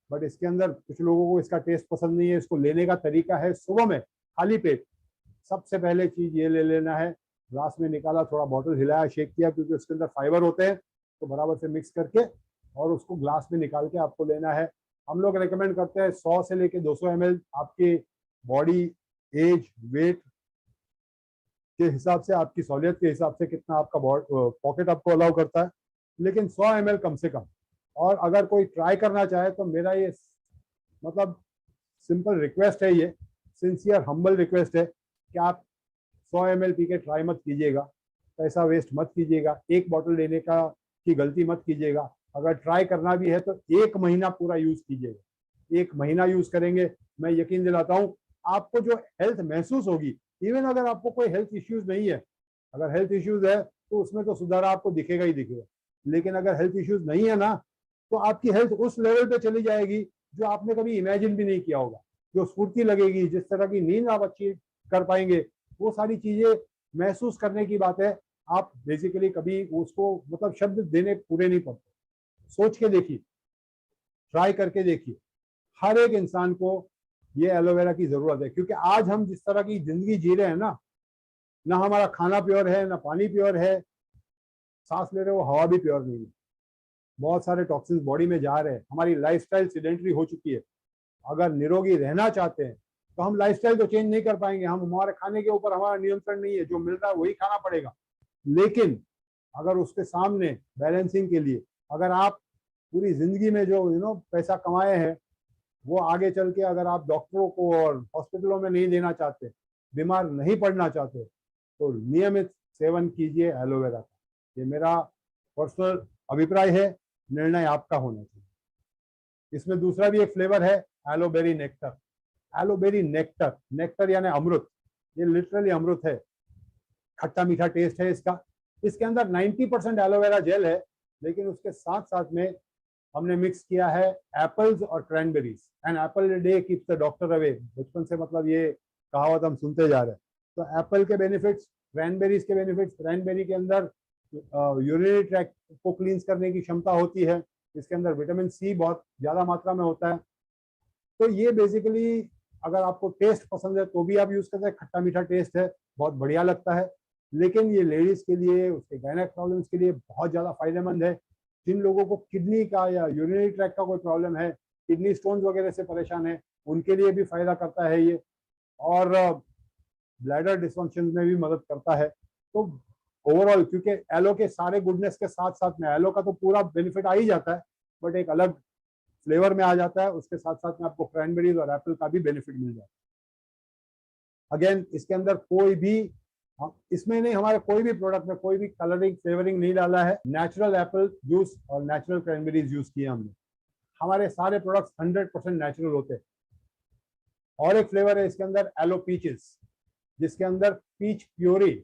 बट इसके अंदर कुछ लोगों को इसका टेस्ट पसंद नहीं है। इसको लेने का तरीका है, सुबह में खाली पेट सबसे पहले चीज ये ले लेना है, ग्लास में निकाला, थोड़ा बॉटल हिलाया, शेक किया, क्योंकि उसके अंदर फाइबर होते हैं, तो बराबर से मिक्स करके और उसको ग्लास में निकाल के आपको लेना है। हम लोग रेकमेंड करते हैं 100 से लेके 200 ml, आपके बॉडी एज वेट के हिसाब से, आपकी सहूलियत के हिसाब से कितना आपका पॉकेट आपको अलाउ करता है, लेकिन 100 ml कम से कम। और अगर कोई ट्राई करना चाहे तो मेरा ये मतलब सिंपल रिक्वेस्ट है, ये सिंसियर हम्बल रिक्वेस्ट है कि आप 100 ml पी के ट्राई मत कीजिएगा, पैसा वेस्ट मत कीजिएगा, एक बॉटल लेने की गलती मत कीजिएगा। अगर ट्राई करना भी है तो 1 महीना पूरा यूज कीजिएगा। 1 महीना यूज करेंगे, मैं यकीन दिलाता हूँ आपको जो हेल्थ महसूस होगी, इवन अगर आपको कोई हेल्थ इश्यूज नहीं है, अगर हेल्थ इश्यूज है तो उसमें तो सुधार आपको दिखेगा ही दिखेगा, लेकिन अगर हेल्थ इश्यूज नहीं है ना, तो आपकी हेल्थ उस लेवल पे चली जाएगी जो आपने कभी इमेजिन भी नहीं किया होगा। जो स्फूर्ति लगेगी, जिस तरह की नींद आप अच्छी कर पाएंगे, वो सारी चीजें महसूस करने की बात है। आप बेसिकली कभी उसको मतलब शब्द देने पूरे नहीं पड़ते। सोच के देखिए, ट्राई करके देखिए, हर एक इंसान को ये एलोवेरा की जरूरत है। क्योंकि आज हम जिस तरह की जिंदगी जी रहे हैं ना हमारा खाना प्योर है, ना पानी प्योर है, सांस ले रहे हो हवा भी प्योर नहीं है, बहुत सारे टॉक्सिन्स बॉडी में जा रहे हैं, हमारी लाइफस्टाइल सीडेंटरी हो चुकी है। अगर निरोगी रहना चाहते हैं तो हम लाइफस्टाइल तो चेंज नहीं कर पाएंगे, हम हमारे खाने के ऊपर हमारा नियंत्रण नहीं है, जो मिल रहा है वही खाना पड़ेगा। लेकिन अगर उसके सामने बैलेंसिंग के लिए अगर आप पूरी जिंदगी में जो पैसा कमाए हैं वो आगे चल के अगर आप डॉक्टरों को और हॉस्पिटलों में नहीं देना चाहते, बीमार नहीं पड़ना चाहते, तो नियमित सेवन कीजिए एलोवेरा का। ये मेरा पर्सनल अभिप्राय है, निर्णय आपका होना चाहिए। इसमें दूसरा भी एक फ्लेवर है, एलोबेरी नेक्टर। एलोबेरी नेक्टर, नेक्टर यानी अमृत, ये लिटरली अमृत है, खट्टा मीठा टेस्ट है इसका। इसके अंदर 90% एलोवेरा जेल है, लेकिन उसके साथ साथ में हमने मिक्स किया है एप्पल्स और cranberries. And Apple a day keeps the doctor away, बचपन से मतलब ये कहावत हम सुनते जा रहे हैं। तो एप्पल के बेनिफिट्स, क्रैनबेरीज के बेनिफिट्स, क्रैनबेरी के अंदर यूरिनरी ट्रैक्ट को क्लींस करने की क्षमता होती है, इसके अंदर विटामिन सी बहुत ज्यादा मात्रा में होता है। तो ये बेसिकली अगर आपको टेस्ट पसंद है तो भी आप यूज करते हैं, खट्टा मीठा टेस्ट है, बहुत बढ़िया लगता है। लेकिन ये लेडीज के लिए, उसके गायनेक प्रॉब्लम्स के लिए बहुत ज्यादा फायदेमंद है। जिन लोगों को किडनी का या यूरिनरी ट्रैक्ट का कोई प्रॉब्लम है, किडनी स्टोन्स वगैरह से परेशान है, उनके लिए भी फायदा करता है ये। और ब्लैडर डिसफंक्शन में भी मदद करता है। तो ओवरऑल क्योंकि एलो के सारे गुडनेस के साथ साथ में एलो का तो पूरा बेनिफिट आ ही जाता है, बट एक अलग फ्लेवर में आ जाता है, उसके साथ साथ में आपको क्रैनबेरीज और एप्पल का भी बेनिफिट मिल जाता है। अगेन इसके अंदर कोई भी, इसमें नहीं, हमारे कोई भी प्रोडक्ट में कोई भी कलरिंग फ्लेवरिंग नहीं डाला है। नेचुरल एप्पल जूस और नेचुरल क्रैनबेरीज यूज किए हमने। हमारे सारे प्रोडक्ट्स 100% नेचुरल होते हैं। और एक फ्लेवर है इसके अंदर, एलो पीचेस, जिसके अंदर peach puree,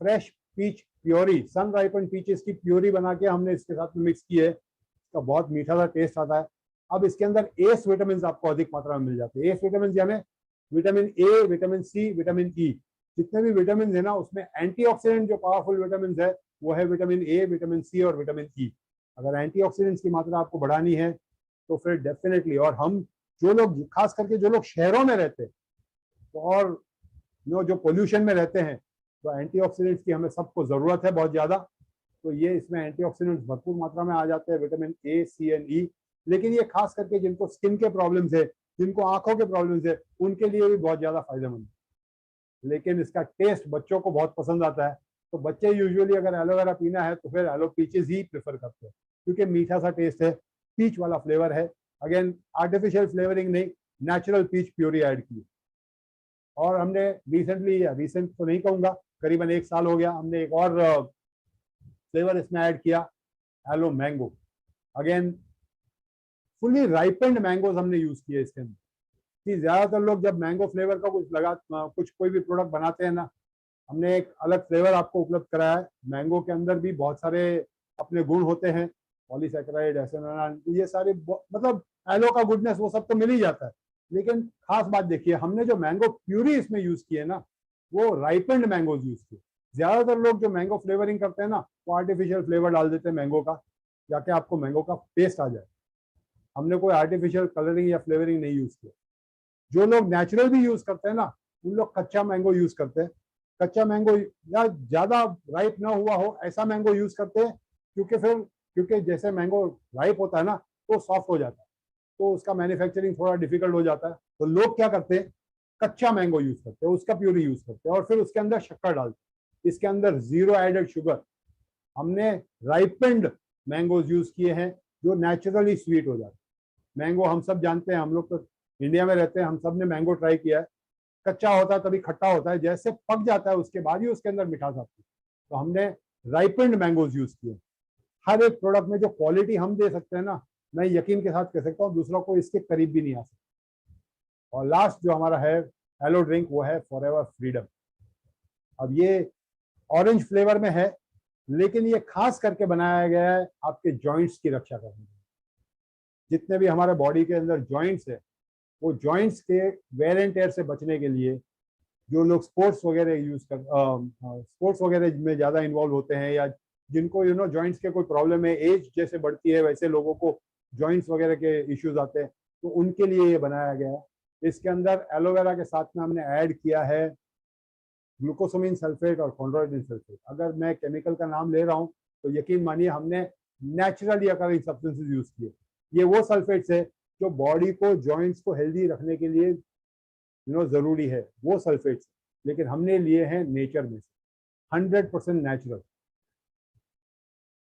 fresh peach puree, sun ripen peaches की प्योरी बना के हमने इसके साथ में मिक्स की है। इसका बहुत मीठा सा टेस्ट आता है। अब इसके अंदर एस विटामिन आपको अधिक मात्रा में मिल जाते हैं। एस विटामिन यानी vitamin A, vitamin C, vitamin E, जितने भी विटामिन है ना, उसमें एंटीऑक्सीडेंट जो पावरफुल विटामिन है वो है विटामिन ए, विटामिन सी और विटामिन ई। अगर एंटीऑक्सीडेंट्स की मात्रा आपको बढ़ानी है तो फिर डेफिनेटली, और हम जो लोग, खास करके जो लोग शहरों में रहते हैं तो और जो पोल्यूशन में रहते हैं, तो एंटीऑक्सीडेंट्स की हमें सबको जरूरत है बहुत ज्यादा। तो ये इसमें एंटीऑक्सीडेंट्स भरपूर मात्रा में आ जाते हैं, विटामिन ए, सी एंड ई। लेकिन ये खास करके जिनको स्किन के प्रॉब्लम्स है, जिनको आंखों के प्रॉब्लम्स है, उनके लिए भी बहुत ज्यादा फायदेमंद है। लेकिन इसका टेस्ट बच्चों को बहुत पसंद आता है, तो बच्चे यूजुअली अगर एलोवेरा पीना है तो फिर एलो पीचेस ही प्रेफर करते हैं, क्योंकि मीठा सा टेस्ट है, पीच वाला फ्लेवर है। अगेन आर्टिफिशियल फ्लेवरिंग नहीं, नेचुरल पीच प्योरी ऐड की। और हमने रिसेंटली, या रिसेंट तो नहीं कहूंगा, करीबन 1 साल हो गया, हमने एक और फ्लेवर इसमें ऐड किया, aloe mango. Again fully ripened mangoes हमने यूज किए इसके अंदर। कि ज्यादातर लोग जब मैंगो फ्लेवर का कुछ कोई भी प्रोडक्ट बनाते हैं ना, हमने एक अलग फ्लेवर आपको उपलब्ध कराया है। मैंगो के अंदर भी बहुत सारे अपने गुण होते हैं, पॉलीसैकेराइड, एसेनोलान, ये सारे मतलब एलो का गुडनेस वो सब तो मिल ही जाता है। लेकिन खास बात देखिए, हमने जो मैंगो प्यूरी इसमें यूज की है ना, वो राइपेंड मैंगोज यूज किए। ज्यादातर लोग जो मैंगो फ्लेवरिंग करते हैं ना, वो आर्टिफिशियल फ्लेवर डाल देते हैं मैंगो का, जाके आपको मैंगो का टेस्ट आ जाए। हमने कोई आर्टिफिशियल कलरिंग या फ्लेवरिंग नहीं यूज किया। जो लोग नेचुरल भी यूज करते हैं ना, उन लोग कच्चा मैंगो यूज करते हैं। कच्चा मैंगो या ज्यादा राइप ना हुआ हो ऐसा मैंगो यूज करते हैं, क्योंकि जैसे मैंगो राइप होता है ना, तो सॉफ्ट हो जाता है, तो उसका मैन्युफैक्चरिंग थोड़ा डिफिकल्ट हो जाता है। तो लोग क्या करते हैं, कच्चा मैंगो यूज करते हैं, उसका प्यूरी यूज करते हैं और फिर उसके अंदर शक्कर डालते हैं। इसके अंदर 0 एडेड शुगर। हमने राइपेंड मैंगोज यूज किए हैं जो नेचुरली स्वीट हो जाते हैं। मैंगो हम सब जानते हैं, हम लोग तो इंडिया में रहते हैं, हम सब ने मैंगो ट्राई किया है। कच्चा होता है तभी खट्टा होता है, जैसे पक जाता है उसके बाद ही उसके अंदर मिठास आती है। तो हमने राइपेंड मैंगोज यूज किए। हर एक प्रोडक्ट में जो क्वालिटी हम दे सकते हैं ना, मैं यकीन के साथ कह सकता हूँ दूसरों को इसके करीब भी नहीं आ सकता। और लास्ट जो हमारा है एलो ड्रिंक, वो है फॉरएवर फ्रीडम। अब ये ऑरेंज फ्लेवर में है, लेकिन ये खास करके बनाया गया है आपके जॉइंट्स की रक्षा करने के लिए। जितने भी हमारे बॉडी के अंदर जॉइंट्स है, वो जॉइंट्स के वेयर एंड टेयर से बचने के लिए, जो लोग स्पोर्ट्स वगैरह में ज़्यादा इन्वॉल्व होते हैं, या जिनको जॉइंट्स के कोई प्रॉब्लम है, एज जैसे बढ़ती है वैसे लोगों को जॉइंट्स वगैरह के इश्यूज आते हैं, तो उनके लिए ये बनाया गया है। इसके अंदर एलोवेरा के साथ में हमने ऐड किया है ग्लूकोसामिन सल्फेट और कॉन्ड्रोइटिन सल्फेट। अगर मैं केमिकल का नाम ले रहा हूँ तो यकीन मानिए हमने नेचुरली अकरिंग सब्सटेंसेस यूज किए। ये वो सल्फेट्स है जो बॉडी को, जॉइंट्स को हेल्दी रखने के लिए जरूरी है वो सल्फेट्स, लेकिन हमने लिए हैं नेचर में से, 100% नेचुरल।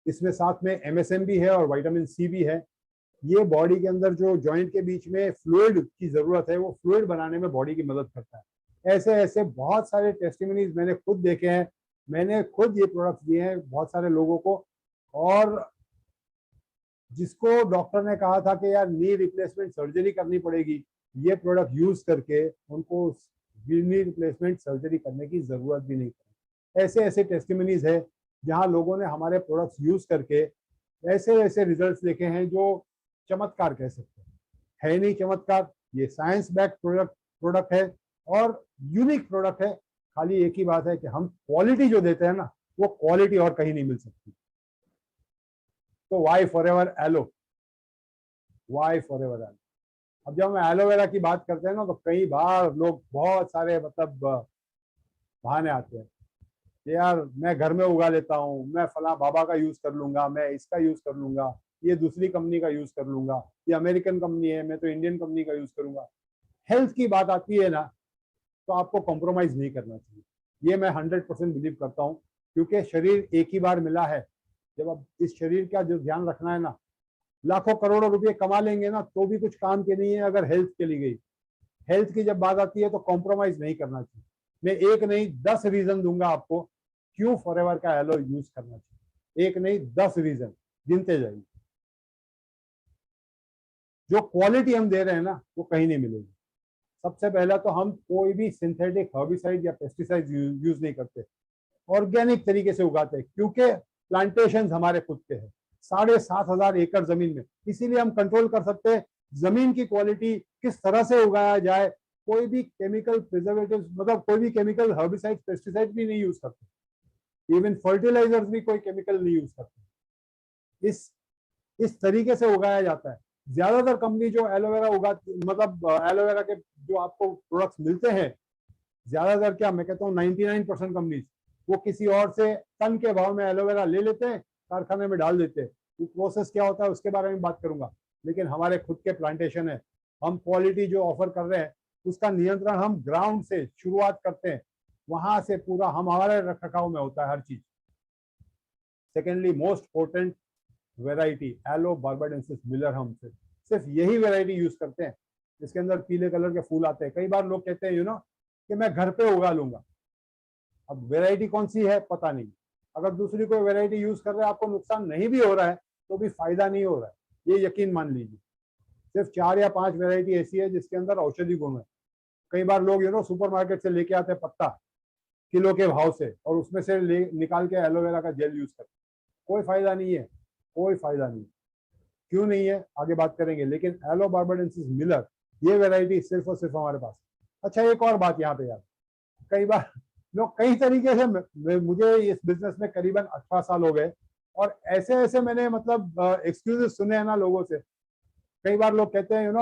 इसमें साथ में MSM भी है और विटामिन सी भी है। ये बॉडी के अंदर जो जॉइंट के बीच में फ्लूइड की जरूरत है, वो फ्लूइड बनाने में बॉडी की मदद करता है। ऐसे ऐसे बहुत सारे टेस्टिमनीज मैंने खुद देखे हैं, मैंने खुद ये प्रोडक्ट्स दिए हैं बहुत सारे लोगों को। और जिसको डॉक्टर ने कहा था कि यार नी रिप्लेसमेंट सर्जरी करनी पड़ेगी, ये प्रोडक्ट यूज करके उनको नी रिप्लेसमेंट सर्जरी करने की जरूरत भी नहीं पड़ी। ऐसे ऐसे टेस्टिमनीज है जहां लोगों ने हमारे प्रोडक्ट्स यूज करके ऐसे ऐसे रिजल्ट्स देखे हैं जो चमत्कार कह सकते हैं। है नहीं चमत्कार, ये साइंस बैक प्रोडक्ट है और यूनिक प्रोडक्ट है। खाली एक ही बात है कि हम क्वालिटी जो देते हैं ना, वो क्वालिटी और कहीं नहीं मिल सकती। तो why forever aloe, why forever aloe. अब जब हम एलोवेरा की बात करते हैं ना, तो कई बार लोग बहुत सारे मतलब बहाने आते हैं कि यार मैं घर में उगा लेता हूँ, मैं फला बाबा का यूज कर लूंगा, मैं इसका यूज कर लूंगा, ये दूसरी कंपनी का यूज कर लूंगा, ये अमेरिकन कंपनी है, मैं तो इंडियन कंपनी का यूज करूंगा। हेल्थ की बात आती है ना, तो आपको कॉम्प्रोमाइज नहीं करना चाहिए। ये मैं 100% बिलीव करता हूँ, क्योंकि शरीर एक ही बार मिला है। जब अब इस शरीर का जो ध्यान रखना है ना, लाखों करोड़ों रुपए कमा लेंगे ना, तो भी कुछ काम के नहीं है अगर हेल्थ चली गई। हेल्थ की जब बात आती है तो कॉम्प्रोमाइज नहीं करना चाहिए। मैं एक नहीं 10 रीजन दूंगा आपको क्यों फॉरएवर का एलो यूज करना चाहिए। एक नहीं 10 रीजन गिनते जाइए। जो क्वालिटी हम दे रहे हैं ना, वो कहीं नहीं मिलेगी। सबसे पहला तो हम कोई भी सिंथेटिक हर्बिसाइड या पेस्टिसाइड यूज नहीं करते, ऑर्गेनिक तरीके से उगाते हैं, क्योंकि प्लांटेशन हमारे खुद के हैं 7,500 एकड़ जमीन में। इसीलिए हम कंट्रोल कर सकते हैं जमीन की क्वालिटी किस तरह से उगाया जाए। कोई भी केमिकल प्रिजर्वेटिव, मतलब कोई भी केमिकल हर्बिसाइड पेस्टिसाइड भी नहीं यूज करते। इवन फर्टिलाइजर्स भी कोई केमिकल नहीं यूज करते। इस तरीके से उगाया जाता है। ज्यादातर कंपनी जो एलोवेरा उगाती, मतलब एलोवेरा के जो आपको प्रोडक्ट्स मिलते हैं, ज्यादातर क्या मैं कहता हूँ 99% कंपनीज वो किसी और से टन के भाव में एलोवेरा ले लेते हैं, कारखाने में डाल देते हैं। वो प्रोसेस क्या होता है उसके बारे में बात करूंगा, लेकिन हमारे खुद के प्लांटेशन है। हम क्वालिटी जो ऑफर कर रहे हैं उसका नियंत्रण हम ग्राउंड से शुरुआत करते हैं, वहां से पूरा हमारे रख रखाव में होता है हर चीज। Secondly most important variety yellow barbadensis Miller, हम सिर्फ यही वेराइटी यूज करते हैं जिसके अंदर पीले कलर के फूल आते हैं। कई बार लोग कहते हैं कि मैं घर पे उगा लूंगा। अब वेराइटी कौन सी है पता नहीं, अगर दूसरी कोई वेराइटी यूज कर रहे हैं आपको नुकसान नहीं भी हो रहा है तो भी फायदा नहीं हो रहा है, ये यकीन मान लीजिए। सिर्फ 4 या 5 वेराइटी ऐसी है जिसके अंदर औषधि गुण है। कई बार लोग सुपरमार्केट से लेके आते हैं पत्ता किलो के भाव से, और उसमें से निकाल के एलोवेरा का जेल यूज करते। कोई फायदा नहीं है, कोई फायदा नहीं। क्यों नहीं है आगे बात करेंगे, लेकिन एलो बार्बाडेंसिस मिलर ये वेराइटी सिर्फ और सिर्फ हमारे पास। अच्छा एक और बात यहाँ पे यार, कई बार लोग कई तरीके से, मुझे इस बिजनेस में करीबन 18 साल हो गए, और ऐसे ऐसे मैंने मतलब एक्सक्यूजेस सुने हैं ना लोगों से। कई बार लोग कहते हैं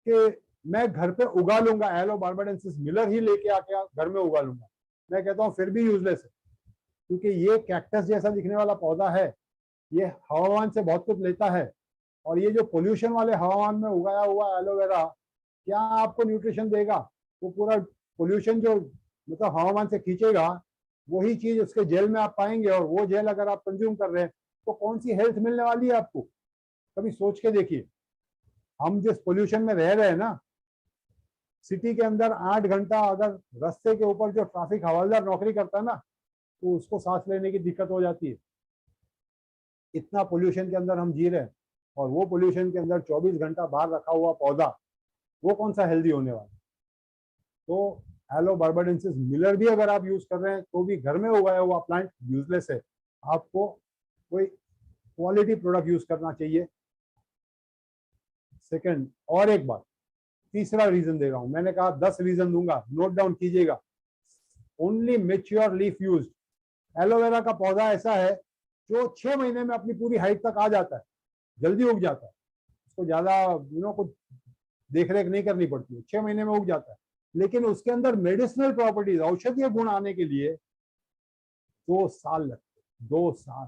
कि मैं घर पे उगा लूंगा, एलो बार्बाडेंसिस मिलर ही लेके आके घर में उगा लूंगा। मैं कहता हूँ फिर भी यूजलेस है, क्योंकि ये कैक्टस जैसा दिखने वाला पौधा है, ये हवामान से बहुत कुछ लेता है, और ये जो पोल्यूशन वाले हवामान में उगाया हुआ एलोवेरा क्या आपको न्यूट्रिशन देगा। वो पूरा पोल्यूशन जो मतलब हवामान से खींचेगा, वही चीज उसके जेल में आप पाएंगे, और वो जेल अगर आप कंज्यूम कर रहे हैं तो कौन सी हेल्थ मिलने वाली है आपको। कभी सोच के देखिए, हम जिस पोल्यूशन में रह रहे हैं ना, सिटी के अंदर 8 घंटा अगर रास्ते के ऊपर जो ट्रैफिक हवलदार नौकरी करता है ना, तो उसको सांस लेने की दिक्कत हो जाती है। इतना पोल्यूशन के अंदर हम जी रहे हैं, और वो पोल्यूशन के अंदर 24 घंटा बाहर रखा हुआ पौधा, वो कौन सा हेल्दी होने वाला। तो एलो बार्बाडेंसिस मिलर भी अगर आप यूज कर रहे हैं तो भी घर में उगाया हुआ प्लांट यूजलेस है। आपको कोई क्वालिटी प्रोडक्ट यूज करना चाहिए। सेकंड, और एक बात, तीसरा रीजन दे रहा हूं। मैंने कहा 10 रीजन दूंगा, नोट डाउन कीजिएगा। Only mature leaf use. Aloe vera का पौधा ऐसा है जो 6 महीने में अपनी पूरी हाइट तक आ जाता है, जल्दी उग जाता है। उसको ज्यादा कुछ देख रेख नहीं करनी पड़ती है, 6 महीने में उग जाता है। लेकिन उसके अंदर मेडिसिनल प्रॉपर्टीज, औषधीय गुण आने के लिए 2 साल लगते हैं, 2 साल।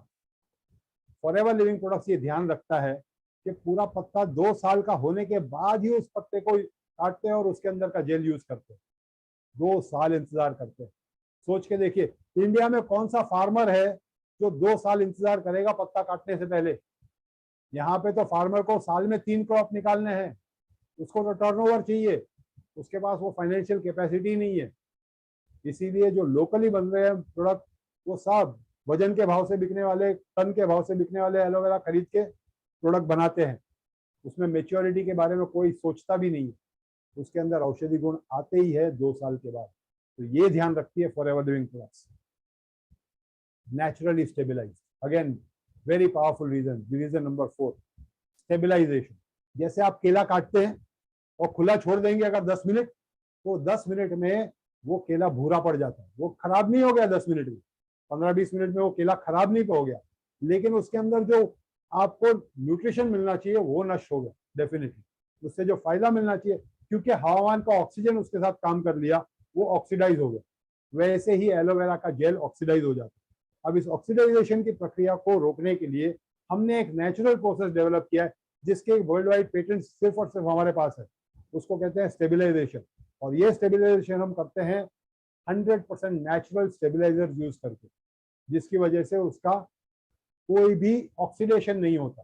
फॉरएवर लिविंग प्रोडक्ट्स ये ध्यान रखता है कि पूरा पत्ता 2 साल का होने के बाद ही उस पत्ते को काटते हैं और उसके अंदर का जेल यूज करते हैं। 2 साल इंतजार करते हैं। सोच के देखिए, इंडिया में कौन सा फार्मर है जो 2 साल इंतजार करेगा पत्ता काटने से पहले। यहाँ पे तो फार्मर को साल में 3 क्रॉप निकालने हैं, उसको तो टर्नओवर चाहिए, उसके पास वो फाइनेंशियल कैपेसिटी नहीं है। इसीलिए जो लोकली बन रहे हैं प्रोडक्ट, वो सब वजन के भाव से बिकने वाले, टन के भाव से बिकने वाले एलोवेरा खरीद के प्रोडक्ट बनाते हैं। उसमें मेच्योरिटी के बारे में कोई सोचता भी नहीं है, उसके अंदर औषधि गुण आते ही है 2 साल के बाद। तो ये ध्यान रखिए Forever Living products. Naturally stabilize, again very powerful reason number 4, stabilization. जैसे आप केला काटते हैं और खुला छोड़ देंगे अगर 10 मिनट, तो 10 मिनट में वो केला भूरा पड़ जाता है। वो खराब नहीं हो गया 10 मिनट में, 15-20 मिनट में वो केला खराब नहीं हो गया, लेकिन उसके अंदर जो आपको न्यूट्रिशन मिलना चाहिए वो नष्ट हो गया डेफिनेटली। उससे जो फायदा मिलना चाहिए, क्योंकि हवामान का ऑक्सीजन उसके साथ काम कर लिया, वो ऑक्सीडाइज हो गया। वैसे ही एलोवेरा का जेल ऑक्सीडाइज हो जाता है। अब इस ऑक्सीडाइजेशन की प्रक्रिया को रोकने के लिए हमने एक नेचुरल प्रोसेस डेवलप किया है, जिसके वर्ल्ड वाइड पेटेंट सिर्फ और सिर्फ हमारे पास है। उसको कहते हैं स्टेबिलाईजेशन। और ये स्टेबिलाईजेशन हम करते हैं 100% नेचुरल स्टेबिलाईजर यूज करके, जिसकी वजह से उसका कोई भी ऑक्सीडेशन नहीं होता।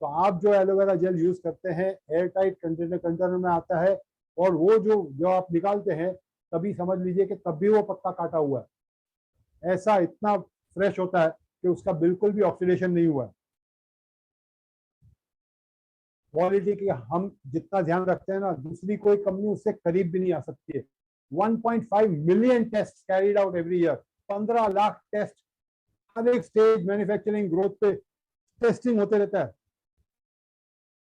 तो आप जो एलोवेरा जेल यूज करते हैं एयर टाइट कंटेनर में आता है, और वो जो आप निकालते हैं तभी समझ लीजिए कि तब भी वो पत्ता काटा हुआ है। ऐसा इतना फ्रेश होता है कि उसका बिल्कुल भी ऑक्सीडेशन नहीं हुआ है। क्वालिटी की हम जितना ध्यान रखते हैं ना, दूसरी कोई कंपनी उससे करीब भी नहीं आ सकती है। 1.5 million test carried out every year, 15 lakh test हर एक स्टेज मैन्युफैक्चरिंग ग्रोथ पे टेस्टिंग होते रहता है।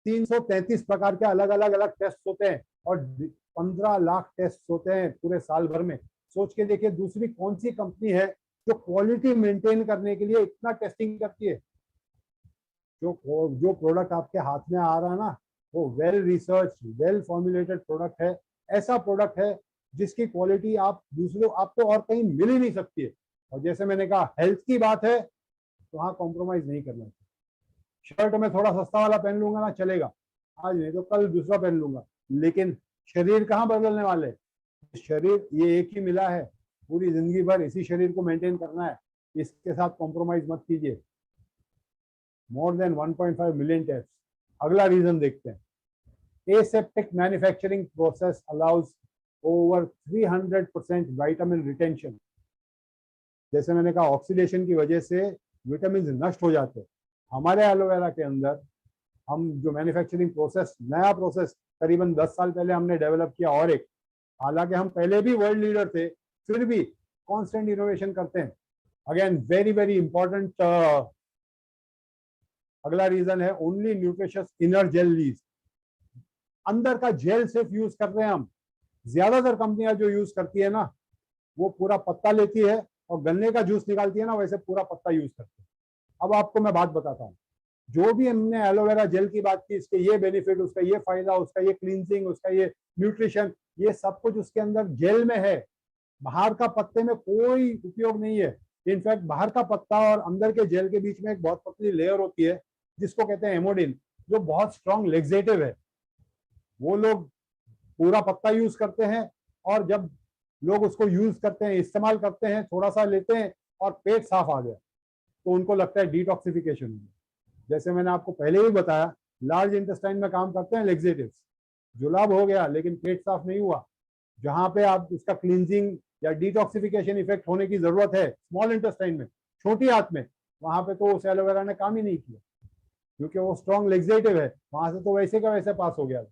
333 प्रकार के अलग अलग टेस्ट होते हैं और 15 लाख टेस्ट होते हैं पूरे साल भर में। सोच के देखिए दूसरी कौन सी कंपनी है जो क्वालिटी मेंटेन करने के लिए इतना टेस्टिंग करती है। जो प्रोडक्ट आपके हाथ में आ रहा है ना, वो well research, well formulated product है। ऐसा प्रोडक्ट है जिसकी क्वालिटी आप दूसरों आपको और कहीं मिल ही नहीं सकती है। और जैसे मैंने कहा, हेल्थ की बात है तो वहाँ कॉम्प्रोमाइज नहीं करना चाहिए। शर्ट में थोड़ा सस्ता वाला पहन लूंगा ना, चलेगा, आज नहीं तो कल दूसरा पहन लूंगा, लेकिन शरीर कहाँ बदलने वाले। शरीर ये एक ही मिला है, पूरी जिंदगी भर इसी शरीर को मेंटेन करना है, इसके साथ कॉम्प्रोमाइज मत कीजिए। More than 1.5 million test. अगला रीजन देखते हैं। Aseptic manufacturing process allows over 300% vitamin retention. जैसे मैंने कहा, ऑक्सीडेशन की वजह से विटामिन नष्ट हो जाते हैं। हमारे एलोवेरा के अंदर हम जो मैन्युफैक्चरिंग प्रोसेस, नया प्रोसेस करीबन 10 साल पहले हमने डेवलप किया, और एक, हालांकि हम पहले भी वर्ल्ड लीडर थे, फिर भी कांस्टेंट इनोवेशन करते हैं। अगेन वेरी वेरी इंपॉर्टेंट अगला रीजन है ओनली न्यूट्रिशियस इनर जेल लीज। अंदर का जेल सिर्फ यूज कर रहे हैं हम। ज्यादातर कंपनियां जो यूज करती है ना, वो पूरा पत्ता लेती है और गन्ने का जूस निकालती है ना, वैसे पूरा पत्ता यूज करते हैं। अब आपको मैं बात बताता हूँ, जो भी हमने एलोवेरा जेल की बात की, इसके ये बेनिफिट, उसका ये फायदा, उसका ये क्लींजिंग, उसका ये न्यूट्रिशन, ये सब कुछ उसके अंदर जेल में है। बाहर का पत्ते में कोई उपयोग नहीं है। इनफैक्ट बाहर का पत्ता और अंदर के जेल के बीच में एक बहुत पतली लेयर होती है जिसको कहते हैं एमोडिन, जो बहुत स्ट्रॉन्ग लेक्सेटिव है। वो लोग पूरा पत्ता यूज करते हैं, और जब लोग उसको यूज करते हैं, इस्तेमाल करते हैं, थोड़ा सा लेते हैं और पेट साफ आ गया, तो उनको लगता है डिटॉक्सिफिकेशन। जैसे मैंने आपको पहले ही बताया, लार्ज इंटेस्टाइन में काम करते हैं लेक्सेटिव्स। जुलाब हो गया लेकिन पेट साफ नहीं हुआ, जहां पे आप उसका क्लींजिंग या डिटॉक्सिफिकेशन इफेक्ट होने की जरूरत है, स्मॉल इंटेस्टाइन में, छोटी आंत में, वहां पे तो उस एलोवेरा ने काम ही नहीं किया, क्योंकि वो स्ट्रॉन्ग लेक्सेटिव है, वहां से तो वैसे का वैसे पास हो गया।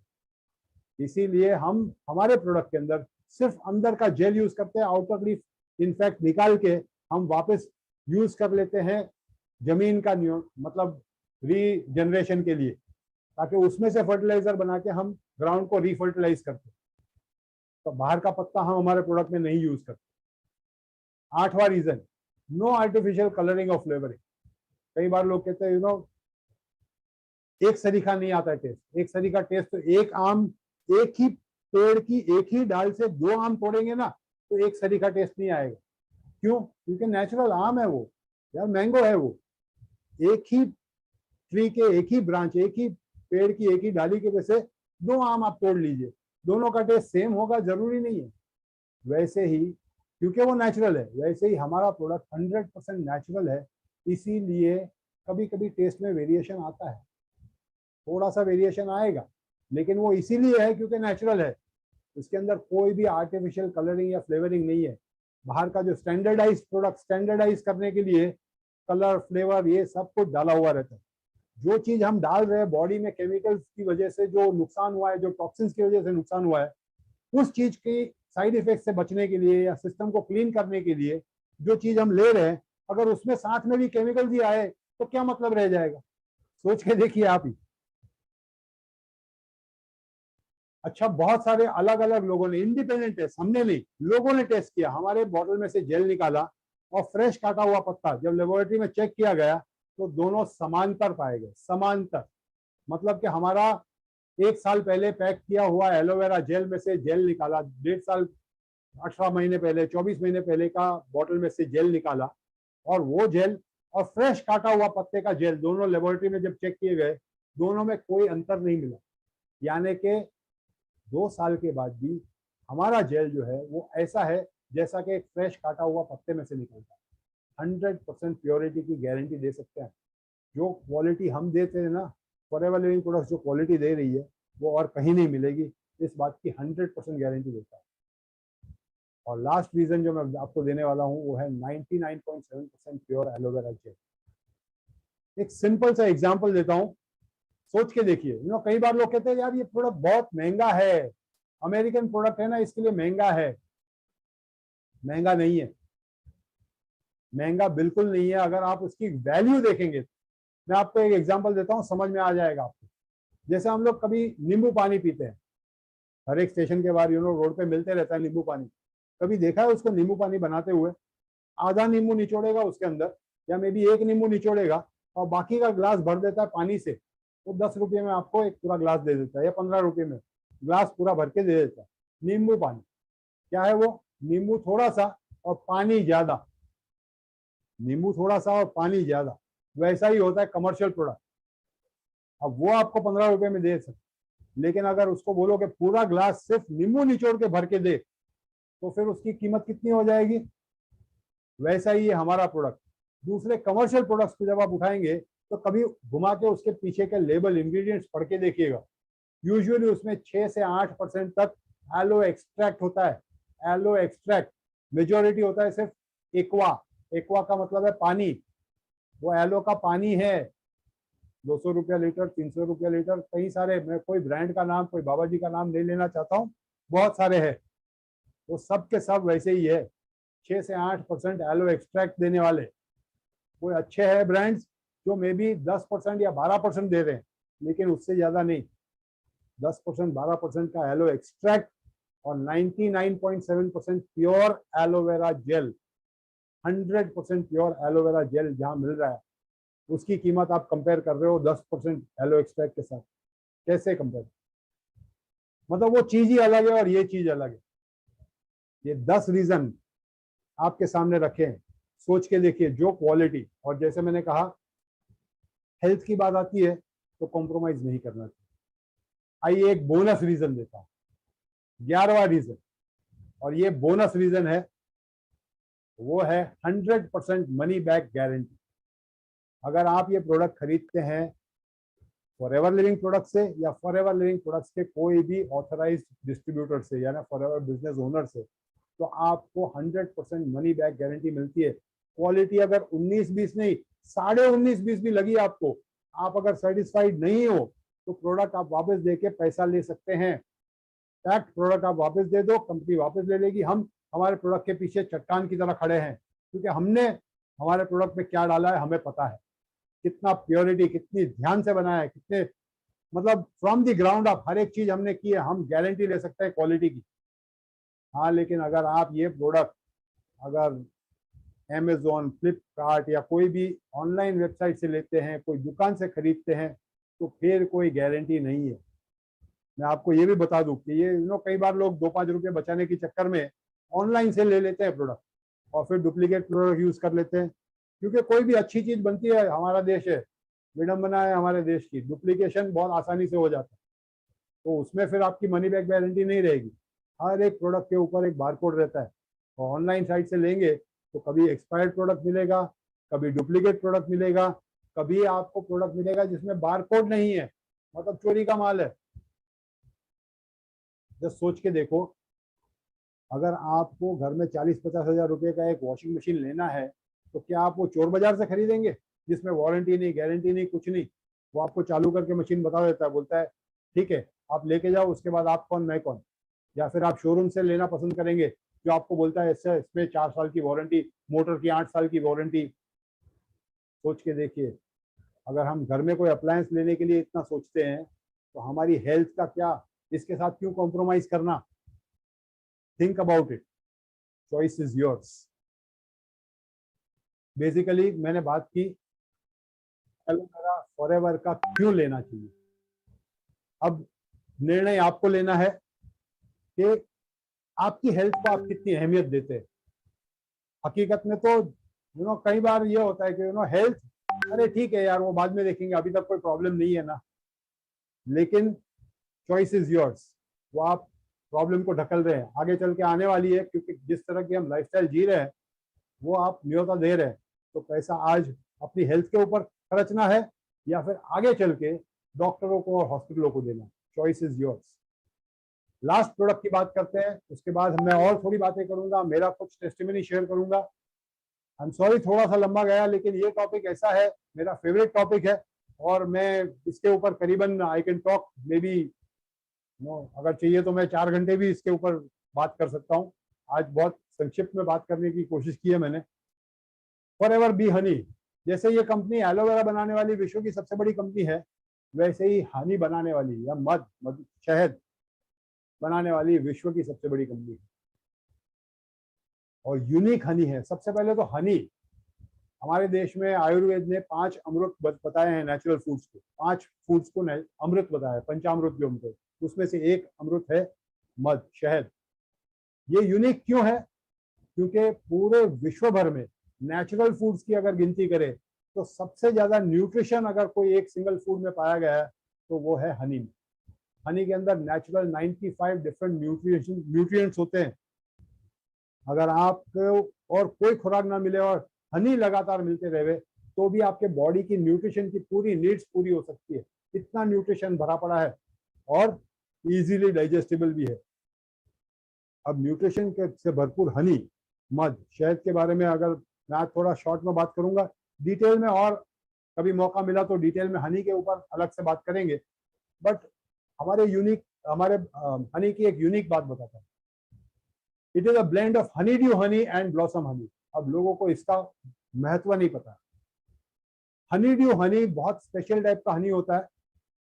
इसीलिए हम हमारे प्रोडक्ट के अंदर सिर्फ अंदर का जेल यूज करते हैं, आउटर लीफ इनफैक्ट निकाल के हम वापस यूज कर लेते हैं जमीन का मतलब रीजनरेशन के लिए, ताकि उसमें से फर्टिलाइजर बना के हम ग्राउंड को रीफर्टिलाइज करते हैं। तो बाहर का पत्ता हम हमारे प्रोडक्ट में नहीं यूज करते। 8वां रीजन, नो आर्टिफिशियल कलरिंग और फ्लेवरिंग। कई बार लोग कहते हैं एक सरीखा नहीं आता टेस्ट। एक सरीखा टेस्ट तो एक आम, एक ही पेड़ की एक ही डाल से 2 आम तोड़ेंगे ना, तो एक सरीखा टेस्ट नहीं आएगा। क्यों? क्योंकि नेचुरल आम है वो, यार मैंगो है वो। एक ही ट्री के एक ही ब्रांच, एक ही पेड़ की एक ही डाली के वजह से 2 आम आप तोड़ लीजिए, दोनों का टेस्ट सेम होगा जरूरी नहीं है। वैसे ही क्योंकि वो नेचुरल है, वैसे ही हमारा प्रोडक्ट 100% नेचुरल है, इसीलिए कभी कभी टेस्ट में वेरिएशन आता है, थोड़ा सा वेरिएशन आएगा, लेकिन वो इसीलिए है क्योंकि नेचुरल है। इसके अंदर कोई भी आर्टिफिशियल कलरिंग या फ्लेवरिंग नहीं है। बाहर का जो स्टैंडर्डाइज प्रोडक्ट स्टैंडर्डाइज करने के लिए कलर फ्लेवर ये सब कुछ डाला हुआ रहता है। जो चीज हम डाल रहे हैं बॉडी में केमिकल्स की वजह से जो नुकसान हुआ है, जो टॉक्सिन्स की वजह से नुकसान हुआ है, उस चीज की साइड इफेक्ट से बचने के लिए या सिस्टम को क्लीन करने के लिए जो चीज हम ले रहे हैं, अगर उसमें साथ में भी केमिकल ही आए तो क्या मतलब रह जाएगा? सोच के देखिए आप ही। अच्छा, बहुत सारे अलग अलग लोगों ने इंडिपेंडेंट टेस्ट, हमने नहीं, लोगों ने टेस्ट किया, हमारे बॉटल में से जेल निकाला और फ्रेश काटा हुआ पत्ता जब लेबोरेटरी में चेक किया गया तो दोनों समांतर पाए गए। समांतर मतलब कि हमारा 1 साल पहले पैक किया हुआ एलोवेरा जेल में से जेल निकाला, 1.5 साल 18 महीने पहले 24 महीने पहले का बॉटल में से जेल निकाला, और वो जेल और फ्रेश काटा हुआ पत्ते का जेल दोनों लेबोरेटरी में जब चेक किए गए, दोनों में कोई अंतर नहीं मिला। यानी कि 2 साल के बाद भी हमारा जेल जो है वो ऐसा है जैसा कि एक फ्रेश काटा हुआ पत्ते में से निकलता है। 100% प्योरिटी की गारंटी दे सकते हैं। जो क्वालिटी हम देते हैं ना, फॉरएवर लिविंग प्रोडक्ट्स जो क्वालिटी दे रही है वो और कहीं नहीं मिलेगी, इस बात की 100% गारंटी देता है। और लास्ट रीजन जो मैं आपको देने वाला हूँ वो है 99.7% प्योर एलोवेरा जेल। एक सिंपल सा एग्जांपल देता हूँ, सोच के देखिए। कई बार लोग कहते हैं यार ये प्रोडक्ट बहुत महंगा है, अमेरिकन प्रोडक्ट है ना इसके लिए महंगा है। महंगा नहीं है, महंगा बिल्कुल नहीं है। अगर आप उसकी वैल्यू देखेंगे, मैं आपको एक एग्जांपल देता हूँ, समझ में आ जाएगा आपको। जैसे हम लोग कभी नींबू पानी पीते हैं, हर एक स्टेशन के बाहर रोड पे मिलते रहता है नींबू पानी। कभी देखा है उसको नींबू पानी बनाते हुए? आधा नींबू निचोड़ेगा उसके अंदर, या मे बी एक नींबू निचोड़ेगा और बाकी का ग्लास भर देता है पानी से। वो 10 रुपये में आपको एक पूरा ग्लास दे देता है, या 15 रुपये में ग्लास पूरा भर के दे देता है। नींबू पानी क्या है? वो नींबू थोड़ा सा और पानी ज्यादा, नींबू थोड़ा सा और पानी ज्यादा। वैसा ही होता है कमर्शियल प्रोडक्ट। अब वो आपको 15 रुपये में दे सकते, लेकिन अगर उसको बोलो कि पूरा ग्लास सिर्फ नींबू निचोड़ के भर के दे, तो फिर उसकी कीमत कितनी हो जाएगी? वैसा ही है हमारा प्रोडक्ट। दूसरे कमर्शियल प्रोडक्ट्स को जब आप उठाएंगे तो कभी घुमा के उसके पीछे के लेबल इंग्रेडिएंट्स पढ़ के देखिएगा। यूजुअली उसमें 6 से 8% तक एलो एक्सट्रैक्ट होता है। एलो एक्सट्रैक्ट मेजोरिटी होता है सिर्फ एक्वा। एक्वा का मतलब है पानी, वो एलो का पानी है। 200 रुपया लीटर, 300 रुपया लीटर, कई सारे, मैं कोई ब्रांड का नाम, कोई बाबा जी का नाम नहीं लेना चाहता हूँ, बहुत सारे हैं, वो सब के सब वैसे ही है। 6 से 8% एलो एक्सट्रैक्ट देने वाले कोई अच्छे हैं ब्रांड्स जो मे बी 10% या 12% दे रहे हैं, लेकिन उससे ज्यादा नहीं। 10% 12% का एलो एक्सट्रैक्ट और 99.7% pure aloe vera gel, 100% pure aloe vera gel जहां मिल रहा है, उसकी कीमत आप कंपेयर कर रहे हो 10% एलो एक्सट्रैक्ट के साथ। कैसे कंपेयर? मतलब वो चीज ही अलग है और ये चीज अलग है। ये 10 रीजन आपके सामने रखे हैं, सोच के देखिए। जो क्वालिटी, और जैसे मैंने कहा हेल्थ की बात आती है तो कॉम्प्रोमाइज नहीं करना चाहिए। आइए एक बोनस रीजन देता हूं, 11वां रीजन, और ये बोनस रीजन है, वो है 100% मनी बैक गारंटी। अगर आप ये प्रोडक्ट खरीदते हैं फॉरएवर लिविंग प्रोडक्ट से या फॉरएवर लिविंग प्रोडक्ट्स के कोई भी ऑथराइज्ड डिस्ट्रीब्यूटर से या ना फॉरएवर बिजनेस ओनर से, तो आपको 100% मनी बैक गारंटी मिलती है। क्वालिटी अगर 19-20 नहीं, 19.5-20 भी लगी आपको, आप अगर सेटिस्फाइड नहीं हो तो प्रोडक्ट आप वापस देके पैसा ले सकते हैं। पैक्ड प्रोडक्ट आप वापस दे दो, कंपनी वापस ले लेगी। हम हमारे प्रोडक्ट के पीछे चट्टान की तरह खड़े हैं, क्योंकि हमने हमारे प्रोडक्ट में क्या डाला है हमें पता है, कितना प्योरिटी, कितनी ध्यान से बनाया है, कितने मतलब फ्रॉम द ग्राउंड अप हर एक चीज हमने की है। हम गारंटी ले सकते हैं क्वालिटी की। हाँ, लेकिन अगर आप ये प्रोडक्ट अगर Amazon, फ्लिपकार्ट या कोई भी ऑनलाइन वेबसाइट से लेते हैं, कोई दुकान से खरीदते हैं, तो फिर कोई गारंटी नहीं है। मैं आपको ये भी बता दूं कि ये कई बार लोग 2-5 रुपये बचाने के चक्कर में ऑनलाइन से ले लेते हैं प्रोडक्ट और फिर डुप्लीकेट प्रोडक्ट यूज कर लेते हैं। क्योंकि कोई भी अच्छी चीज बनती है, हमारा देश है, विडंबना है हमारे देश की, डुप्लीकेशन बहुत आसानी से हो जाता है। तो उसमें फिर आपकी मनी बैक गारंटी नहीं रहेगी। हर एक प्रोडक्ट के ऊपर एक बारकोड रहता है, और ऑनलाइन साइट से लेंगे तो कभी एक्सपायर्ड प्रोडक्ट मिलेगा, कभी डुप्लीकेट प्रोडक्ट मिलेगा, कभी आपको प्रोडक्ट मिलेगा जिसमें बारकोड नहीं है, मतलब चोरी का माल है। जस्ट सोच के देखो, अगर आपको घर में 40-50 हजार रुपए का एक वॉशिंग मशीन लेना है, तो क्या आप वो चोर बाजार से खरीदेंगे जिसमें वारंटी नहीं, गारंटी नहीं, कुछ नहीं? वो आपको चालू करके मशीन बता देता है, बोलता है ठीक है आप लेके जाओ, उसके बाद आप कौन मैं कौन। या फिर आप शोरूम से लेना पसंद करेंगे जो आपको बोलता है इससे इसमें 4 साल की वारंटी, मोटर की 8 साल की वारंटी। सोच के देखिए, अगर हम घर में कोई अप्लायंस लेने के लिए इतना सोचते हैं, तो हमारी हेल्थ का क्या, इसके साथ क्यों कॉम्प्रोमाइज करना? Think about it, choice is yours. Basically मैंने बात की एलोवेरा फॉरएवर का क्यों लेना चाहिए। अब निर्णय आपको लेना है कि आपकी हेल्थ को आप कितनी अहमियत देते हैं। हकीकत में तो कई बार ये होता है कि हेल्थ, अरे ठीक है यार वो बाद में देखेंगे, अभी तक कोई प्रॉब्लम नहीं है ना। लेकिन चॉइस इज योर्स, वो आप प्रॉब्लम को ढकल रहे हैं, आगे चल के आने वाली है, क्योंकि जिस तरह की हम लाइफस्टाइल जी रहे हैं वो आप न्योता दे रहे हैं। तो पैसा आज अपनी हेल्थ के ऊपर खर्चना है या फिर आगे चल के डॉक्टरों को और हॉस्पिटलों को देना, choice is yours. Last product की बात करते हैं, उसके बाद मैं और थोड़ी बातें करूंगा, मेरा कुछ टेस्टिमनी शेयर करूंगा। आई एम सॉरी थोड़ा सा लंबा गया, लेकिन ये टॉपिक ऐसा है, मेरा फेवरेट टॉपिक है, और मैं इसके ऊपर करीबन I can talk may be अगर चाहिए तो मैं 4 घंटे भी इसके ऊपर बात कर सकता हूँ। आज बहुत संक्षिप्त में बात करने की कोशिश की है मैंने। फॉरएवर बी हनी, जैसे ये कंपनी एलोवेरा बनाने वाली विश्व की सबसे बड़ी कंपनी है, वैसे ही हनी बनाने वाली या मध शहद बनाने वाली विश्व की सबसे बड़ी कंपनी है, और यूनिक हनी है। सबसे पहले तो हनी, हमारे देश में आयुर्वेद ने 5 अमृत बताए हैं नेचुरल फूड्स को, 5 फूड्स को अमृत बताया है, पंचामृत जो उनको, उसमें से एक अमृत है मध, शहद। ये यूनिक क्यों है? क्योंकि पूरे विश्व भर में नेचुरल फूड्स की अगर गिनती करें तो सबसे ज्यादा न्यूट्रिशन अगर कोई एक सिंगल फूड में पाया गया है तो वो है हनी में। हनी के अंदर नेचुरल 95 डिफरेंट न्यूट्रिएंट्स होते हैं। अगर आपको और कोई खुराक ना मिले और हनी लगातार मिलते रहे तो भी आपके बॉडी की न्यूट्रिशन की पूरी नीड्स पूरी हो सकती है। इतना न्यूट्रिशन भरा पड़ा है और इजीली डाइजेस्टेबल भी है। अब न्यूट्रिशन के से भरपूर हनी, मध, शहद के बारे में अगर मैं थोड़ा शॉर्ट में बात करूंगा, डिटेल में और कभी मौका मिला तो डिटेल में हनी के ऊपर अलग से बात करेंगे। बट हमारे हनी की एक यूनिक बात बताता है, it is a blend of honey due honey and blossom Honey. अब लोगों को इसका महत्व नहीं पता। हनी ड्यू हनी बहुत स्पेशल टाइप का हनी होता है।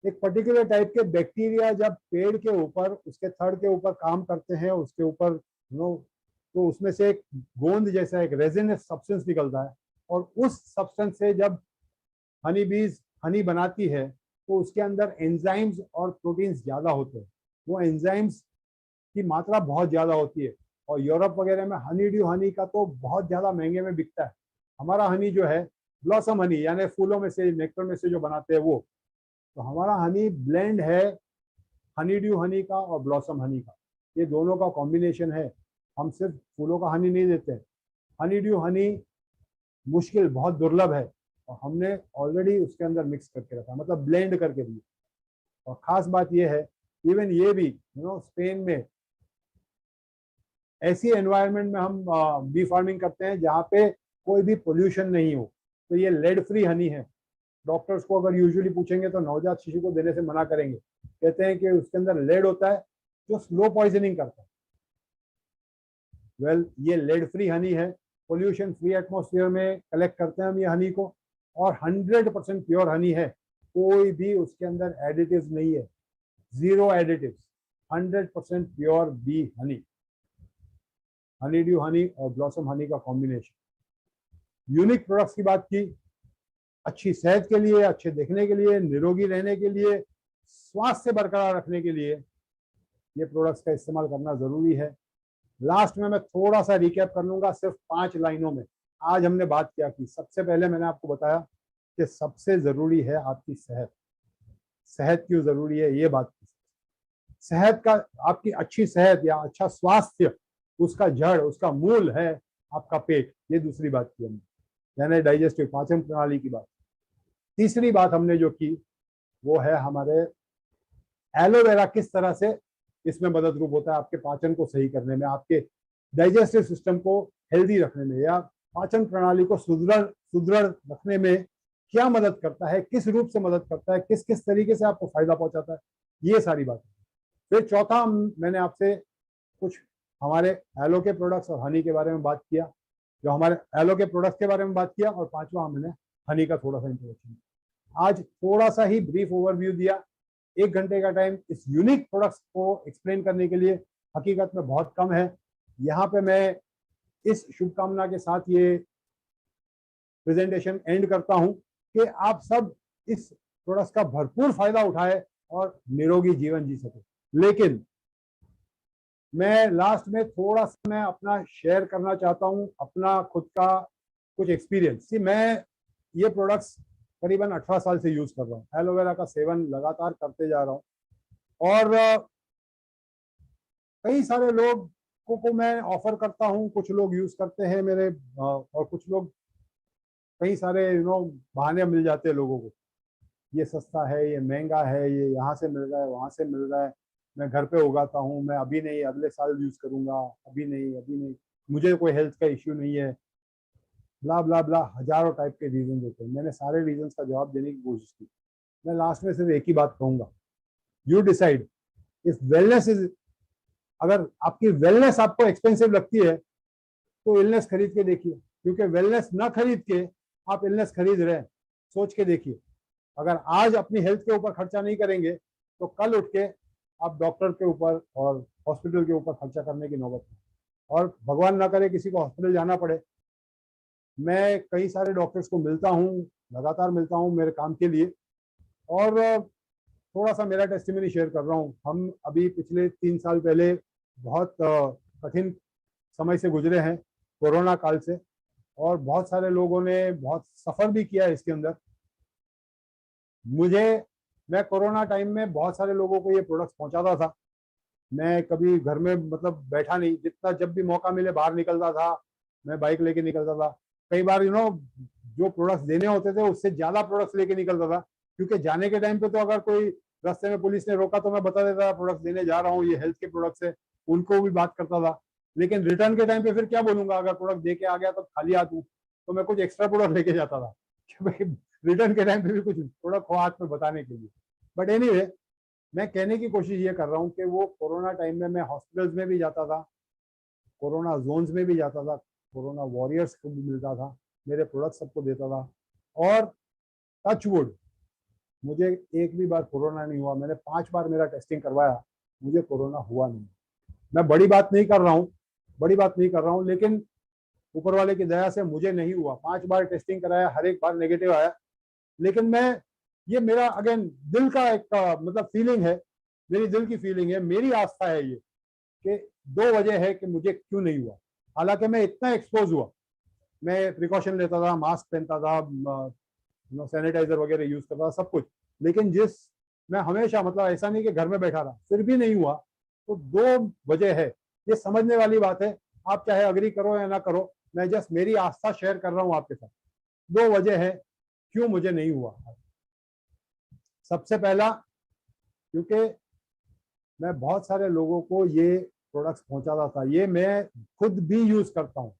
एक पर्टिकुलर टाइप के बैक्टीरिया जब पेड़ के ऊपर, उसके थड़ के ऊपर काम करते हैं, उसके ऊपर तो उसमें से एक गोंद जैसा एक रेजिनस सब्सटेंस निकलता है, और उस सब्सटेंस से जब हनी बीज हनी बनाती है तो उसके अंदर एंजाइम्स और प्रोटीन्स ज्यादा होते हैं। वो एंजाइम्स की मात्रा बहुत ज्यादा होती है, और यूरोप वगैरह में हनी ड्यू हनी का तो बहुत ज्यादा महंगे में बिकता है। हमारा हनी जो है ब्लॉसम हनी, यानी फूलों में से, नेक्टर में से जो बनाते हैं वो, तो हमारा हनी ब्लेंड है हनी ड्यू हनी का और ब्लॉसम हनी का, ये दोनों का कॉम्बिनेशन है। हम सिर्फ फूलों का हनी नहीं देते। हनी ड्यू हनी मुश्किल, बहुत दुर्लभ है, और हमने ऑलरेडी उसके अंदर मिक्स करके रखा, मतलब ब्लेंड करके दिया। और खास बात यह है, इवन ये भी स्पेन में ऐसी एनवायरनमेंट में हम बी फार्मिंग करते हैं जहाँ पे कोई भी पोल्यूशन नहीं हो, तो ये लेड फ्री हनी है। डॉक्टर्स को अगर यूजुअली पूछेंगे तो नवजात शिशु को देने से मना करेंगे, कहते हैं कि उसके अंदर लेड होता है जो स्लो पॉइजनिंग करता है। वेल, ये लेड फ्री हनी है, पोल्यूशन फ्री एटमॉस्फेयर में कलेक्ट करते हैं हम ये हनी को, और 100% प्योर हनी है, कोई भी उसके अंदर एडिटिव्स नहीं है, zero additives, 100% pure B Honey, Honey due Honey और ब्लॉसम हनी का कॉम्बिनेशन। यूनिक प्रोडक्ट्स की बात की, अच्छी सेहत के लिए, अच्छे देखने के लिए, निरोगी रहने के लिए, स्वास्थ्य बरकरार रखने के लिए ये प्रोडक्ट्स का इस्तेमाल करना जरूरी है। लास्ट में मैं थोड़ा सा रिकैप कर लूंगा सिर्फ 5 लाइनों में। आज हमने बात क्या की? सबसे पहले मैंने आपको बताया कि सबसे जरूरी है आपकी सेहत। सेहत क्यों जरूरी है ये बात की। सेहत का, आपकी अच्छी सेहत या अच्छा स्वास्थ्य, उसका जड़, उसका मूल है आपका पेट। ये दूसरी बात की हमने, यानी डाइजेस्टिव, पाचन प्रणाली की बात। तीसरी बात हमने जो की वो है हमारे एलोवेरा किस तरह से इसमें मदद रूप होता है आपके पाचन को सही करने में, आपके डाइजेस्टिव सिस्टम को हेल्दी रखने में, या पाचन प्रणाली को सुदृढ़ सुदृढ़ रखने में क्या मदद करता है, किस रूप से मदद करता है, किस किस तरीके से आपको फायदा पहुंचाता है, ये सारी बातें। फिर चौथा, मैंने आपसे कुछ हमारे एलो के प्रोडक्ट्स और हनी के बारे में बात किया, जो हमारे एलो के प्रोडक्ट्स के बारे में बात किया, और पांचवा हमने हनी का थोड़ा सा इंट्रोडक्शन। आज थोड़ा सा ही ब्रीफ ओवरव्यू दिया। 1 घंटे का टाइम इस यूनिक प्रोडक्ट्स को एक्सप्लेन करने के लिए हकीकत में बहुत कम है। यहाँ पे मैं इस शुभकामना के साथ ये प्रेजेंटेशन एंड करता हूँ कि आप सब इस प्रोडक्ट्स का भरपूर फायदा उठाए और निरोगी जीवन जी सके। लेकिन मैं लास्ट में थोड़ा सा मैं अपना शेयर करना चाहता हूँ, अपना खुद का कुछ एक्सपीरियंस। मैं ये प्रोडक्ट्स करीबन 18 साल से यूज कर रहा हूँ, एलोवेरा का सेवन लगातार करते जा रहा हूँ, और कई सारे लोग को मैं ऑफर करता हूँ। कुछ लोग यूज करते हैं मेरे, और कुछ लोग, कई सारे बहाने मिल जाते हैं लोगों को, ये सस्ता है, ये महंगा है, ये यहाँ से मिल रहा है, वहां से मिल रहा है, मैं घर पे उगाता हूँ, मैं अभी नहीं अगले साल यूज करूंगा, अभी नहीं अभी नहीं, मुझे कोई हेल्थ का इश्यू नहीं है, ब्ला ब्ला ब्ला, हजारों टाइप के रीजन होते हैं। मैंने सारे रीजन का जवाब देने की कोशिश की। मैं लास्ट में सिर्फ एक ही बात कहूंगा, you decide if wellness is, अगर आपकी वेलनेस आपको एक्सपेंसिव लगती है तो इलनेस खरीद के देखिए, क्योंकि वेलनेस ना खरीद के आप इलनेस खरीद रहे हैं। सोच के देखिए, अगर आज अपनी हेल्थ के ऊपर खर्चा नहीं करेंगे तो कल उठ के आप डॉक्टर के ऊपर और हॉस्पिटल के ऊपर खर्चा करने की नौबत है। और भगवान ना करे किसी को हॉस्पिटल जाना पड़े। मैं कई सारे डॉक्टर्स को मिलता हूँ, लगातार मिलता हूँ मेरे काम के लिए, और थोड़ा सा मेरा टेस्टिमनी शेयर कर रहा हूँ। हम अभी पिछले 3 साल पहले बहुत कठिन समय से गुजरे हैं, कोरोना काल से, और बहुत सारे लोगों ने बहुत सफर भी किया है इसके अंदर। मैं कोरोना टाइम में बहुत सारे लोगों को ये प्रोडक्ट्स पहुंचाता था। मैं कभी घर में मतलब बैठा नहीं, जितना जब भी मौका मिले बाहर निकलता था, मैं बाइक लेके निकलता था। कई बार जो प्रोडक्ट्स देने होते थे उससे ज्यादा प्रोडक्ट्स लेके निकलता था, क्योंकि जाने के टाइम पे तो अगर कोई रास्ते में पुलिस ने रोका तो मैं बता देता था प्रोडक्ट्स देने जा रहा हूँ, ये हेल्थ के प्रोडक्ट्स है, उनको भी बात करता था। लेकिन रिटर्न के टाइम पे फिर क्या बोलूंगा, अगर प्रोडक्ट दे के आ गया तो खाली हाथ हूँ, तो मैं कुछ एक्स्ट्रा प्रोडक्ट लेके जाता था रिटर्न के टाइम पे भी कुछ प्रोडक्ट हो हाथ में बताने के लिए। बट एनीवे, मैं कहने की कोशिश ये कर रहा हूँ कि वो कोरोना टाइम में मैं हॉस्पिटल्स में भी जाता था, कोरोना जोन्स में भी जाता था, कोरोना वॉरियर्स को भी मिलता था, मेरे प्रोडक्ट सबको देता था, और टच वुड मुझे एक भी बार कोरोना नहीं हुआ। मैंने 5 बार मेरा टेस्टिंग करवाया, मुझे कोरोना हुआ नहीं। मैं बड़ी बात नहीं कर रहा हूँ, लेकिन ऊपर वाले की दया से मुझे नहीं हुआ। 5 बार टेस्टिंग कराया, हर एक बार नेगेटिव आया। लेकिन ये मेरा अगेन दिल का एक मतलब फीलिंग है, मेरी दिल की फीलिंग है, मेरी आस्था है ये, कि 2 वजह है कि मुझे क्यों नहीं हुआ। हालांकि मैं इतना एक्सपोज हुआ, मैं प्रिकॉशन लेता था, मास्क पहनता था, सैनिटाइजर वगैरह यूज करता था, सब कुछ, लेकिन मैं हमेशा, मतलब ऐसा नहीं कि घर में बैठा रहा फिर भी नहीं हुआ। तो 2 वजह है, ये समझने वाली बात है। आप चाहे अग्री करो या ना करो, मैं जस्ट मेरी आस्था शेयर कर रहा हूँ आपके साथ। 2 वजह है क्यों मुझे नहीं हुआ। सबसे पहला, क्योंकि मैं बहुत सारे लोगों को ये प्रोडक्ट्स पहुंचाता था, ये मैं खुद भी यूज करता हूँ।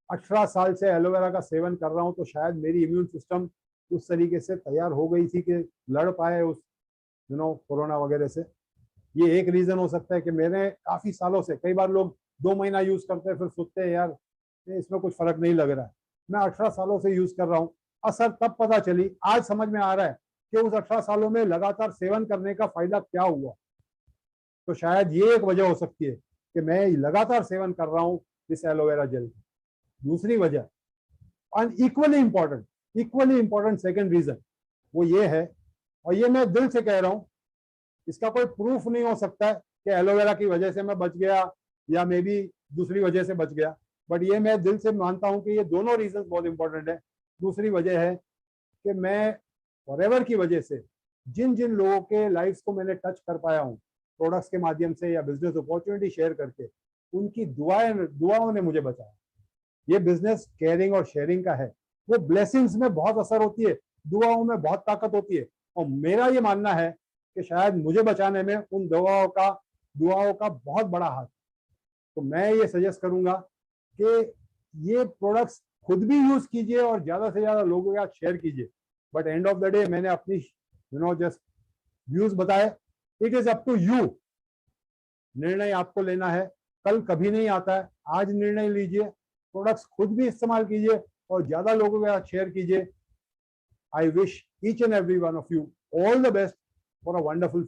18 साल से एलोवेरा का सेवन कर रहा हूँ, तो शायद मेरी इम्यून सिस्टम उस तरीके से तैयार हो गई थी कि लड़ पाए उस कोरोना वगैरह से। ये एक रीजन हो सकता है कि मैंने काफी सालों से, कई बार लोग 2 महीना यूज करते हैं फिर सोचते हैं यार इसमें कुछ फर्क नहीं लग रहा है। मैं 18 सालों से यूज कर रहा हूँ। असर तब पता चली, आज समझ में आ रहा है कि उस 18 सालों में लगातार सेवन करने का फायदा क्या हुआ। तो शायद ये एक वजह हो सकती है कि मैं लगातार सेवन कर रहा हूँ इस एलोवेरा जेल की। दूसरी वजह, और इक्वली इंपॉर्टेंट सेकंड रीजन, वो ये है, और ये मैं दिल से कह रहा हूँ, इसका कोई प्रूफ नहीं हो सकता है कि एलोवेरा की वजह से मैं बच गया या मे बी दूसरी वजह से बच गया, बट ये मैं दिल से मानता हूं कि ये दोनों रीजन बहुत इंपॉर्टेंट है। दूसरी वजह है कि मैं फॉरएवर की वजह से जिन जिन लोगों के लाइफ्स को मैंने टच कर पाया हूं, प्रोडक्ट्स के माध्यम से या बिजनेस अपॉर्चुनिटी शेयर करके उनकी दुआओं ने मुझे बचाया। ये बिजनेस केयरिंग और शेयरिंग का है। वो ब्लेसिंग्स में बहुत असर होती है, दुआओं में बहुत ताकत होती है। और मेरा ये मानना है कि शायद मुझे बचाने में उन दुआओं का बहुत बड़ा हाथ। तो मैं ये सजेस्ट करूंगा कि ये प्रोडक्ट्स खुद भी यूज कीजिए और ज्यादा से ज्यादा लोगों के साथ शेयर कीजिए। But end of the day मैंने अपनी जस्ट व्यूज बताए। It is up to you. निर्णय आपको लेना है, कल कभी नहीं आता है। आज निर्णय लीजिए, प्रोडक्ट्स खुद भी इस्तेमाल कीजिए और ज्यादा लोगों के साथ शेयर कीजिए। I wish each and every one of you all the best for a wonderful